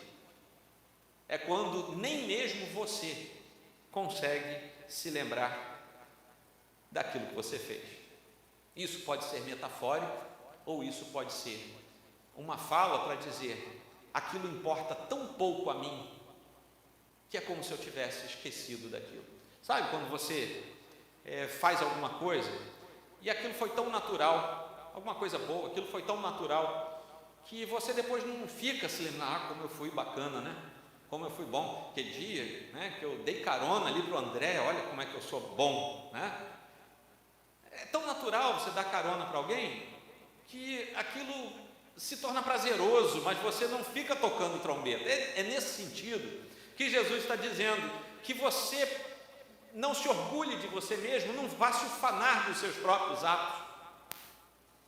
Speaker 1: É quando nem mesmo você consegue se lembrar daquilo que você fez. Isso pode ser metafórico, ou isso pode ser uma fala para dizer: aquilo importa tão pouco a mim, que é como se eu tivesse esquecido daquilo. Sabe quando você faz alguma coisa, e aquilo foi tão natural, alguma coisa boa, aquilo foi tão natural, que você depois não fica se lembrando: como eu fui bacana, né? Como eu fui bom, que dia, né, que eu dei carona ali para o André, olha como é que eu sou bom, né? É tão natural você dar carona para alguém, que aquilo se torna prazeroso, mas você não fica tocando trombeta. É nesse sentido que Jesus está dizendo que você não se orgulhe de você mesmo, não vá se ufanar dos seus próprios atos,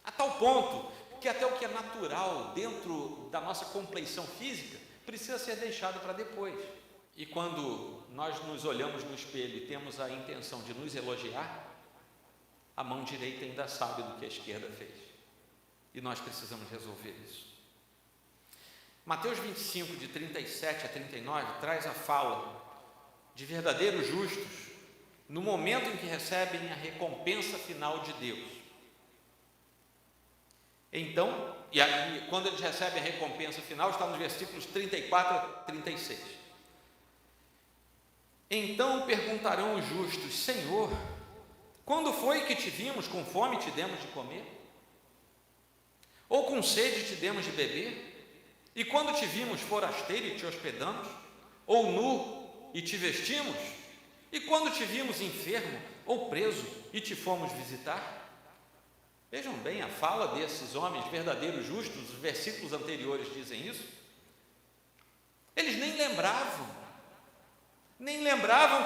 Speaker 1: a tal ponto que até o que é natural dentro da nossa compleição física precisa ser deixado para depois. E quando nós nos olhamos no espelho e temos a intenção de nos elogiar, a mão direita ainda sabe do que a esquerda fez. E nós precisamos resolver isso. Mateus 25, de 37 a 39, traz a fala de verdadeiros justos no momento em que recebem a recompensa final de Deus. Então, e aí, quando eles recebem a recompensa final, está nos versículos 34 a 36. Então perguntarão os justos: Senhor, quando foi que te vimos com fome e te demos de comer? Ou com sede e te demos de beber? E quando te vimos forasteiro e te hospedamos? Ou nu e te vestimos? E quando te vimos enfermo ou preso e te fomos visitar? Vejam bem a fala desses homens verdadeiros justos, os versículos anteriores dizem isso. Eles nem lembravam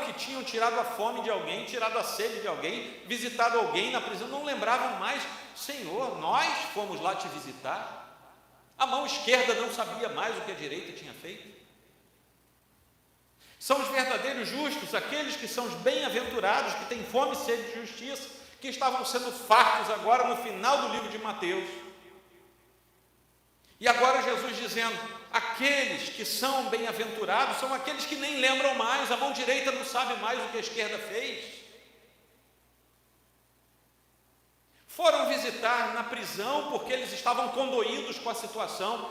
Speaker 1: que tinham tirado a fome de alguém, tirado a sede de alguém, visitado alguém na prisão, não lembravam mais: Senhor, nós fomos lá te visitar. A mão esquerda não sabia mais o que a direita tinha feito. São os verdadeiros justos, aqueles que são os bem-aventurados, que têm fome e sede de justiça, que estavam sendo fartos agora no final do livro de Mateus. E agora Jesus dizendo: aqueles que são bem-aventurados são aqueles que nem lembram mais, a mão direita não sabe mais o que a esquerda fez. Foram visitar na prisão porque eles estavam condoídos com a situação,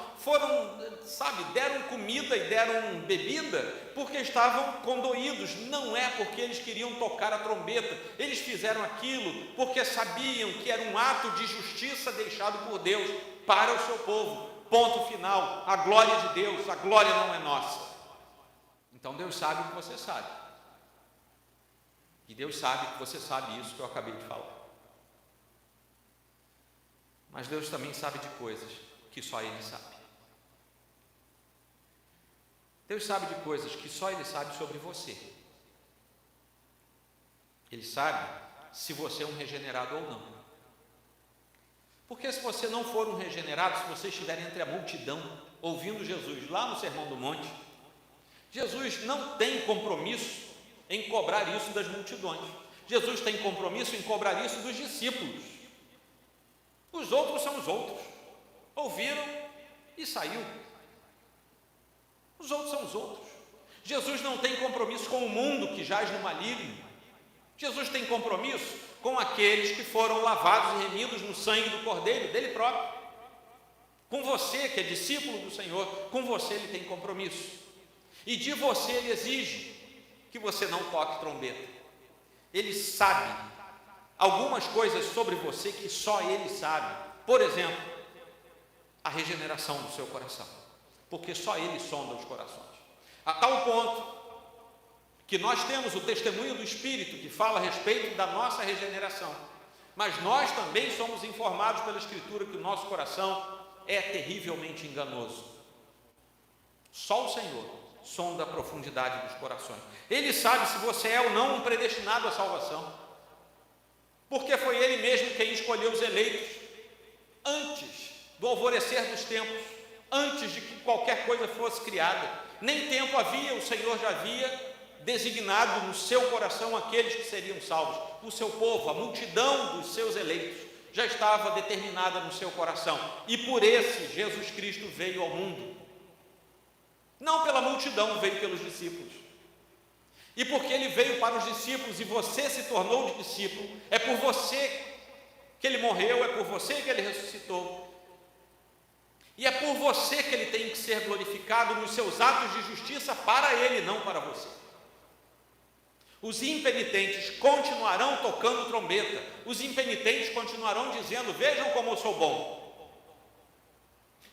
Speaker 1: deram comida e deram bebida porque estavam condoídos, não é porque eles queriam tocar a trombeta, eles fizeram aquilo porque sabiam que era um ato de justiça deixado por Deus para o seu povo. Ponto final, a glória de Deus, a glória não é nossa. Então Deus sabe o que você sabe, e Deus sabe que você sabe isso que eu acabei de falar. Mas Deus também sabe de coisas que só Ele sabe. Deus sabe de coisas que só Ele sabe sobre você. Ele sabe se você é um regenerado ou não. Porque se você não for um regenerado, se você estiver entre a multidão, ouvindo Jesus lá no Sermão do Monte, Jesus não tem compromisso em cobrar isso das multidões. Jesus tem compromisso em cobrar isso dos discípulos. Os outros são os outros. Ouviram e saiu. Os outros são os outros. Jesus não tem compromisso com o mundo que jaz no maligno. Jesus tem compromisso com aqueles que foram lavados e remidos no sangue do Cordeiro, dele próprio. Com você, que é discípulo do Senhor, com você Ele tem compromisso. E de você Ele exige que você não toque trombeta. Ele sabe algumas coisas sobre você que só Ele sabe. Por exemplo, a regeneração do seu coração, porque só Ele sonda os corações. A tal ponto que nós temos o testemunho do Espírito que fala a respeito da nossa regeneração, mas nós também somos informados pela Escritura que o nosso coração é terrivelmente enganoso. Só o Senhor sonda a profundidade dos corações. Ele sabe se você é ou não um predestinado à salvação, porque foi Ele mesmo quem escolheu os eleitos antes do alvorecer dos tempos, antes de que qualquer coisa fosse criada. Nem tempo havia, o Senhor já havia designado no seu coração aqueles que seriam salvos. O seu povo, a multidão dos seus eleitos, já estava determinada no seu coração. E por esse, Jesus Cristo veio ao mundo. Não pela multidão, veio pelos discípulos. E porque ele veio para os discípulos e você se tornou discípulo, é por você que ele morreu, é por você que ele ressuscitou. E é por você que ele tem que ser glorificado nos seus atos de justiça para ele, não para você. Os impenitentes continuarão tocando trombeta, os impenitentes continuarão dizendo: vejam como eu sou bom,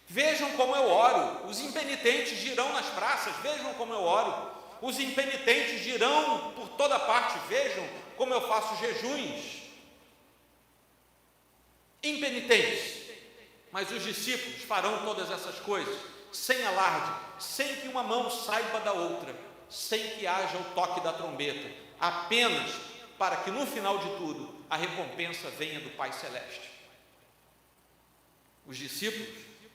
Speaker 1: vejam como eu oro. Os impenitentes dirão nas praças: vejam como eu oro. Os impenitentes dirão por toda parte: vejam como eu faço jejuns. Impenitentes, mas os discípulos farão todas essas coisas sem alarde, sem que uma mão saiba da outra, sem que haja o toque da trombeta, apenas para que no final de tudo a recompensa venha do Pai Celeste. Os discípulos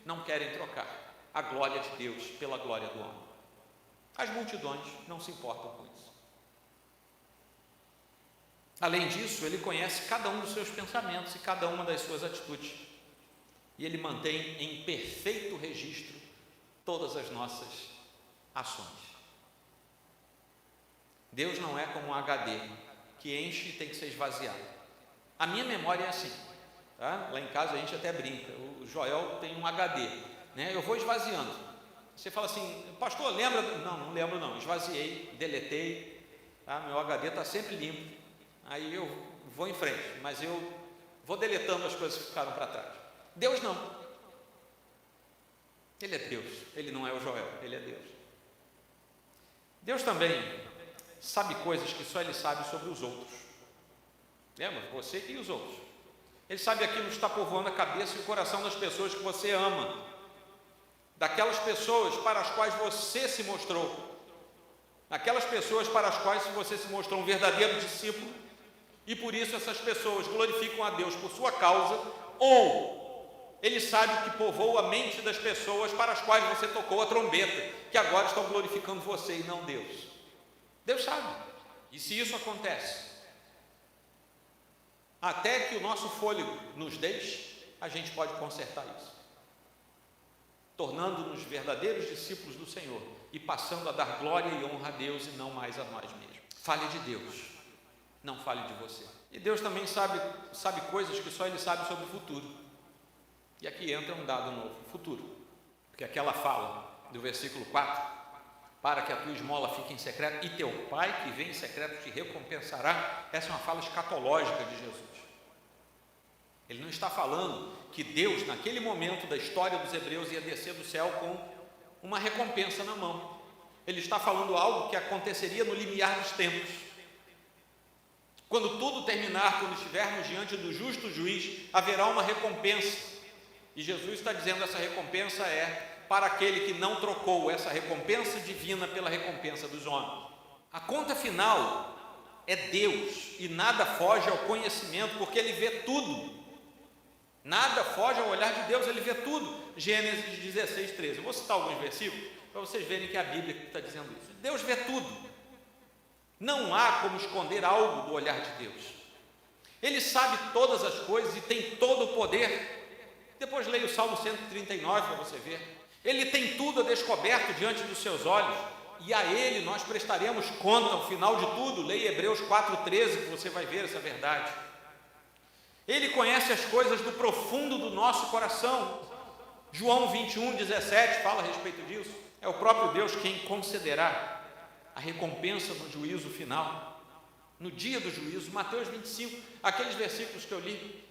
Speaker 1: não querem trocar a glória de Deus pela glória do homem. As multidões não se importam com isso. Além disso, ele conhece cada um dos seus pensamentos e cada uma das suas atitudes. E ele mantém em perfeito registro todas as nossas ações. Deus não é como um HD, que enche e tem que ser esvaziado. A minha memória é assim, tá? Lá em casa a gente até brinca, o Joel tem um HD, né? Eu vou esvaziando. Você fala assim: pastor, lembra? Não lembro não, esvaziei, deletei, tá? Meu HD está sempre limpo. Aí eu vou em frente, mas eu vou deletando as coisas que ficaram para trás. Deus não. Ele é Deus, ele não é o Joel, ele é Deus. Deus também sabe coisas que só ele sabe sobre os outros. Lembra? Você e os outros. Ele sabe aquilo que está povoando a cabeça e o coração das pessoas que você ama, daquelas pessoas para as quais você se mostrou, aquelas pessoas para as quais você se mostrou um verdadeiro discípulo, e por isso essas pessoas glorificam a Deus por sua causa, ou ele sabe que povoa a mente das pessoas para as quais você tocou a trombeta, que agora estão glorificando você e não Deus. Deus sabe. E se isso acontece, até que o nosso fôlego nos deixe, a gente pode consertar isso, tornando-nos verdadeiros discípulos do Senhor e passando a dar glória e honra a Deus e não mais a nós mesmos. Fale de Deus, não fale de você. E Deus também sabe coisas que só Ele sabe sobre o futuro. E aqui entra um dado novo: futuro. Porque aquela fala do versículo 4: para que a tua esmola fique em secreto, e teu Pai que vem em secreto te recompensará. Essa é uma fala escatológica de Jesus. Ele não está falando que Deus, naquele momento da história dos hebreus, ia descer do céu com uma recompensa na mão. Ele está falando algo que aconteceria no limiar dos tempos. Quando tudo terminar, quando estivermos diante do justo juiz, haverá uma recompensa. E Jesus está dizendo: essa recompensa é para aquele que não trocou essa recompensa divina pela recompensa dos homens. A conta final é Deus, e nada foge ao conhecimento, porque Ele vê tudo. Nada foge ao olhar de Deus, Ele vê tudo. Gênesis 16, 13. Eu vou citar alguns versículos para vocês verem que é a Bíblia que está dizendo isso. Deus vê tudo. Não há como esconder algo do olhar de Deus. Ele sabe todas as coisas e tem todo o poder. Depois leia o Salmo 139 para você ver. Ele tem tudo a descoberto diante dos seus olhos, e a Ele nós prestaremos conta ao final de tudo. Leia Hebreus 4,13, que você vai ver essa verdade. Ele conhece as coisas do profundo do nosso coração. João 21:17 fala a respeito disso. É o próprio Deus quem concederá a recompensa no juízo final, no dia do juízo. Mateus 25, aqueles versículos que eu li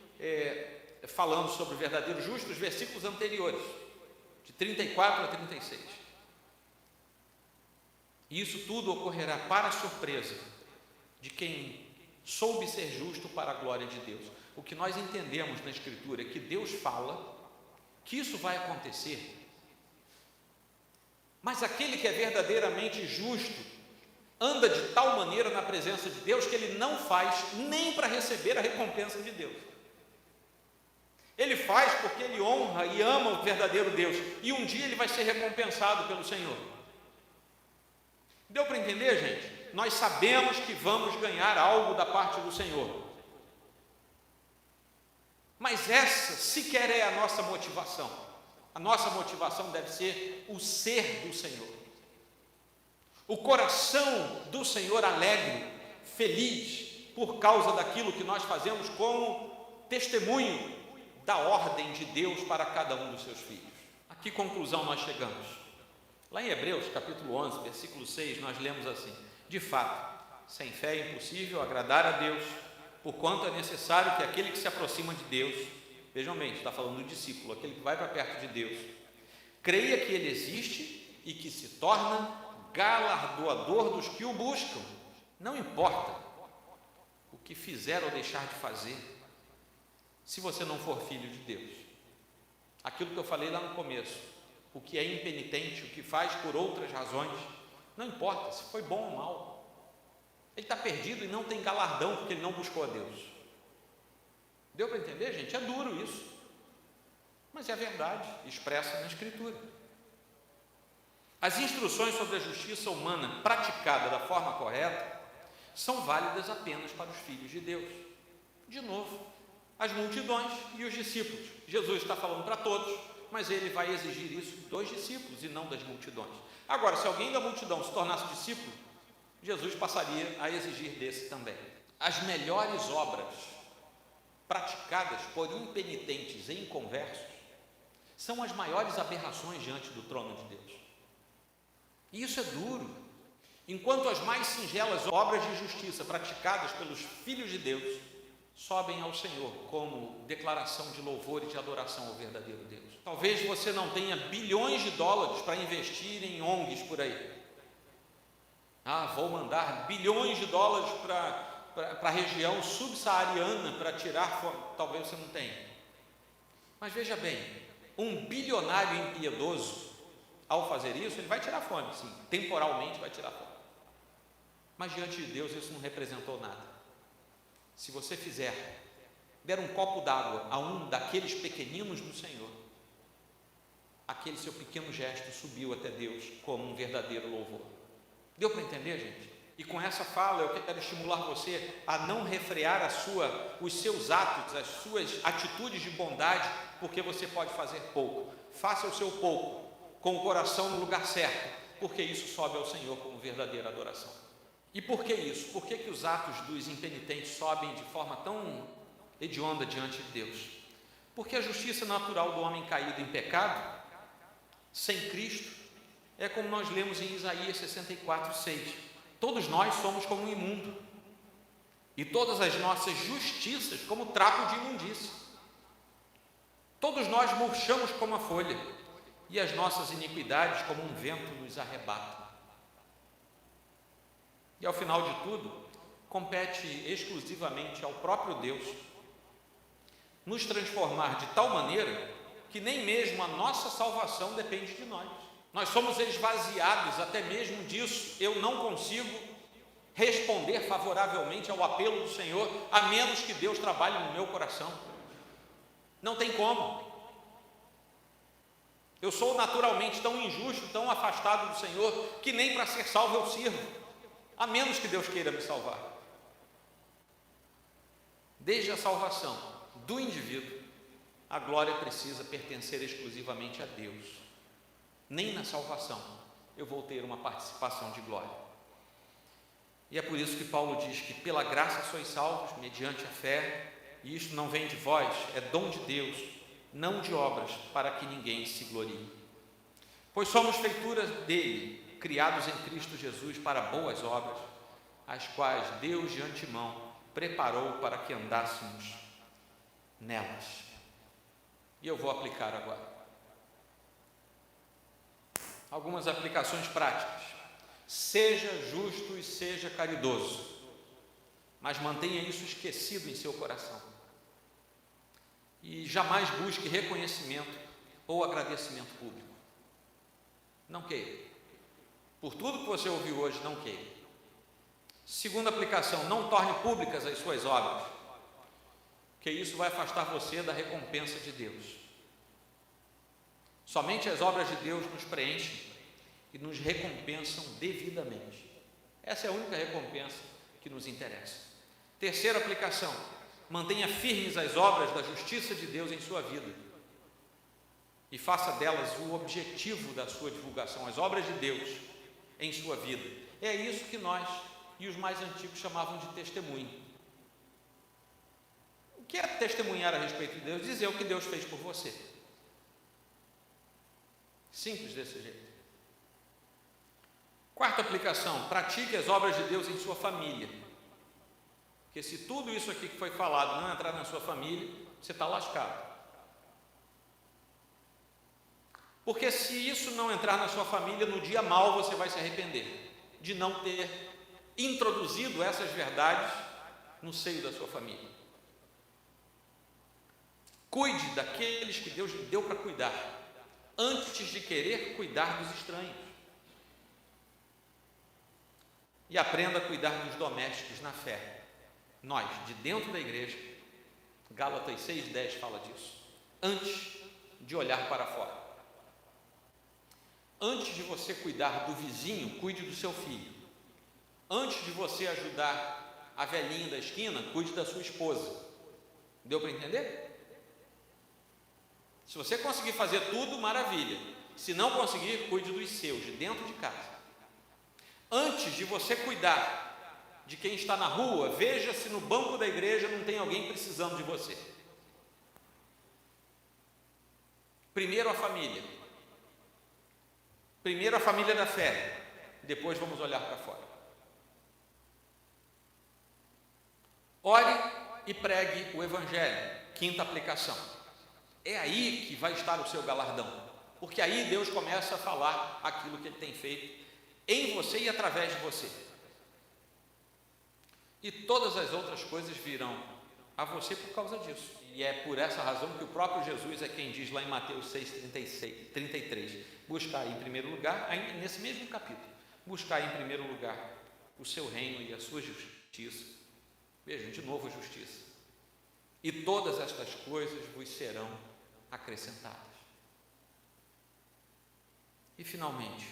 Speaker 1: falando sobre o verdadeiro justo, os versículos anteriores, de 34 a 36. E isso tudo ocorrerá para a surpresa de quem soube ser justo para a glória de Deus. O que nós entendemos na Escritura é que Deus fala que isso vai acontecer, mas aquele que é verdadeiramente justo anda de tal maneira na presença de Deus que ele não faz nem para receber a recompensa de Deus. Ele faz porque ele honra e ama o verdadeiro Deus, e um dia ele vai ser recompensado pelo Senhor. Deu para entender, gente? nós sabemos que vamos ganhar algo da parte do Senhor. Mas essa sequer é a nossa motivação. A nossa motivação deve ser o ser do Senhor. O coração do Senhor alegre, feliz, por causa daquilo que nós fazemos como testemunho da ordem de Deus para cada um dos seus filhos. A que conclusão nós chegamos? Lá em Hebreus, capítulo 11, versículo 6, nós lemos assim: de fato, sem fé é impossível agradar a Deus, porquanto é necessário que aquele que se aproxima de Deus, vejam bem, está falando do discípulo, aquele que vai para perto de Deus, creia que Ele existe e que se torna galardoador dos que o buscam. Não importa o que fizer ou deixar de fazer, se você não for filho de Deus. Aquilo que eu falei lá no começo, o que é impenitente, o que faz por outras razões, não importa se foi bom ou mal, ele está perdido e não tem galardão porque ele não buscou a Deus. Deu para entender, gente? É duro isso, mas é a verdade expressa na Escritura. As instruções sobre a justiça humana praticada da forma correta são válidas apenas para os filhos de Deus. De novo, as multidões e os discípulos. Jesus está falando para todos, mas ele vai exigir isso dos discípulos e não das multidões. Agora, se alguém da multidão se tornasse discípulo, Jesus passaria a exigir desse também. As melhores obras praticadas por impenitentes e inconversos são as maiores aberrações diante do trono de Deus. E isso é duro. Enquanto as mais singelas obras de justiça praticadas pelos filhos de Deus sobem ao Senhor como declaração de louvor e de adoração ao verdadeiro Deus. Talvez você não tenha bilhões de dólares para investir em ONGs por aí. Vou mandar bilhões de dólares para a região subsaariana para tirar fome. Talvez você não tenha. Mas veja bem, um bilionário impiedoso, ao fazer isso, ele vai tirar fome, sim, temporalmente vai tirar fome. Mas diante de Deus isso não representou nada. Se você der um copo d'água a um daqueles pequeninos do Senhor, aquele seu pequeno gesto subiu até Deus como um verdadeiro louvor. Deu para entender, gente? E com essa fala eu quero estimular você a não refrear os seus atos, as suas atitudes de bondade, porque você pode fazer pouco. Faça o seu pouco com o coração no lugar certo, porque isso sobe ao Senhor como verdadeira adoração. E por que isso? Por que os atos dos impenitentes sobem de forma tão hedionda diante de Deus? Porque a justiça natural do homem caído em pecado, sem Cristo, é como nós lemos em Isaías 64:6. Todos nós somos como um imundo, e todas as nossas justiças como trapo de imundícia. Todos nós murchamos como a folha, e as nossas iniquidades como um vento nos arrebata. E ao final de tudo, compete exclusivamente ao próprio Deus nos transformar de tal maneira que nem mesmo a nossa salvação depende de nós. Nós somos esvaziados até mesmo disso. Eu não consigo responder favoravelmente ao apelo do Senhor, a menos que Deus trabalhe no meu coração. Não tem como. Eu sou naturalmente tão injusto, tão afastado do Senhor, que nem para ser salvo eu sirvo, a menos que Deus queira me salvar. Desde a salvação do indivíduo, a glória precisa pertencer exclusivamente a Deus. Nem na salvação eu vou ter uma participação de glória. E é por isso que Paulo diz que pela graça sois salvos, mediante a fé, e isto não vem de vós, é dom de Deus, não de obras, para que ninguém se glorie. Pois somos feituras dele, criados em Cristo Jesus para boas obras, as quais Deus de antemão preparou para que andássemos nelas. E eu vou aplicar agora algumas aplicações práticas. Seja justo e seja caridoso, mas mantenha isso esquecido em seu coração. E jamais busque reconhecimento ou agradecimento público. Não queira. Por tudo que você ouviu hoje, não queira. Segunda aplicação, não torne públicas as suas obras, porque isso vai afastar você da recompensa de Deus. Somente as obras de Deus nos preenchem e nos recompensam devidamente. Essa é a única recompensa que nos interessa. Terceira aplicação: mantenha firmes as obras da justiça de Deus em sua vida e faça delas o objetivo da sua divulgação, as obras de Deus em sua vida. É isso que nós e os mais antigos chamavam de testemunho. O que é testemunhar a respeito de Deus? Dizer o que Deus fez por você. Simples desse jeito. Quarta aplicação: pratique as obras de Deus em sua família. Porque se tudo isso aqui que foi falado não entrar na sua família, você está lascado. Porque se isso não entrar na sua família, no dia mau você vai se arrepender de não ter introduzido essas verdades no seio da sua família. Cuide daqueles que Deus lhe deu para cuidar, antes de querer cuidar dos estranhos. E aprenda a cuidar dos domésticos na fé. Nós, de dentro da igreja, Gálatas 6,10 fala disso. Antes de olhar para fora. Antes de você cuidar do vizinho, cuide do seu filho. Antes de você ajudar a velhinha da esquina, cuide da sua esposa. Deu para entender? Se você conseguir fazer tudo, maravilha. Se não conseguir, cuide dos seus, de dentro de casa. Antes de você cuidar de quem está na rua, veja se no banco da igreja não tem alguém precisando de você. Primeiro a família. Primeiro a família da fé. Depois vamos olhar para fora. Ore e pregue o Evangelho. Quinta aplicação. É aí que vai estar o seu galardão. Porque aí Deus começa a falar aquilo que Ele tem feito em você e através de você. E todas as outras coisas virão a você por causa disso. E é por essa razão que o próprio Jesus é quem diz lá em Mateus 6,33: buscar em primeiro lugar, nesse mesmo capítulo, buscar em primeiro lugar o seu reino e a sua justiça. Vejam, de novo a justiça. E todas estas coisas vos serão acrescentadas. E finalmente,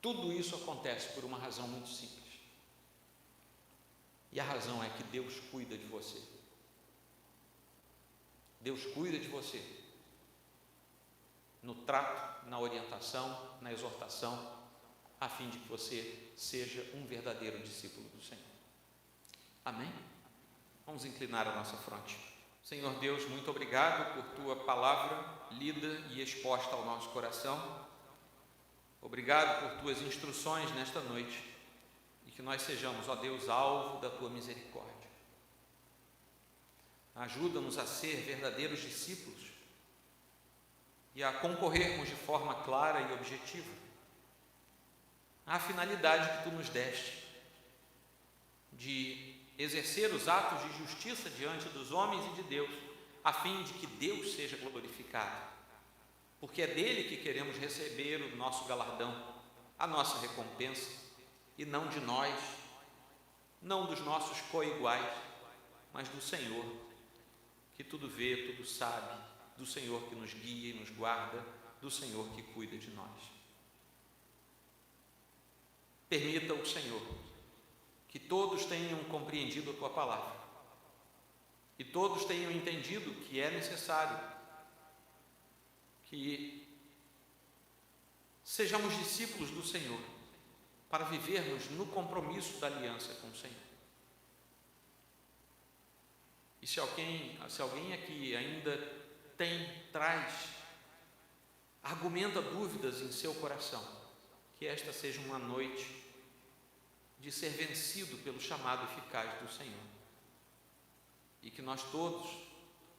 Speaker 1: tudo isso acontece por uma razão muito simples. E a razão é que Deus cuida de você. Deus cuida de você no trato, na orientação, na exortação, a fim de que você seja um verdadeiro discípulo do Senhor. Amém? Vamos inclinar a nossa fronte. Senhor Deus, muito obrigado por Tua palavra lida e exposta ao nosso coração. Obrigado por Tuas instruções nesta noite e que nós sejamos, ó Deus, alvo da Tua misericórdia. Ajuda-nos a ser verdadeiros discípulos e a concorrermos de forma clara e objetiva à finalidade que Tu nos deste, de exercer os atos de justiça diante dos homens e de Deus, a fim de que Deus seja glorificado, porque é dele que queremos receber o nosso galardão, a nossa recompensa, e não de nós, não dos nossos coiguais, mas do Senhor, que tudo vê, tudo sabe, do Senhor que nos guia e nos guarda, do Senhor que cuida de nós. Permita o Senhor que todos tenham compreendido a Tua palavra e todos tenham entendido que é necessário que sejamos discípulos do Senhor para vivermos no compromisso da aliança com o Senhor. E se alguém aqui ainda argumenta dúvidas em seu coração, que esta seja uma noite de ser vencido pelo chamado eficaz do Senhor. E que nós todos,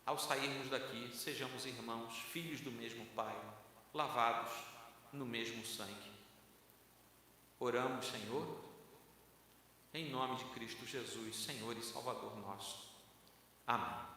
Speaker 1: ao sairmos daqui, sejamos irmãos, filhos do mesmo Pai, lavados no mesmo sangue. Oramos, Senhor, em nome de Cristo Jesus, Senhor e Salvador nosso. Amém.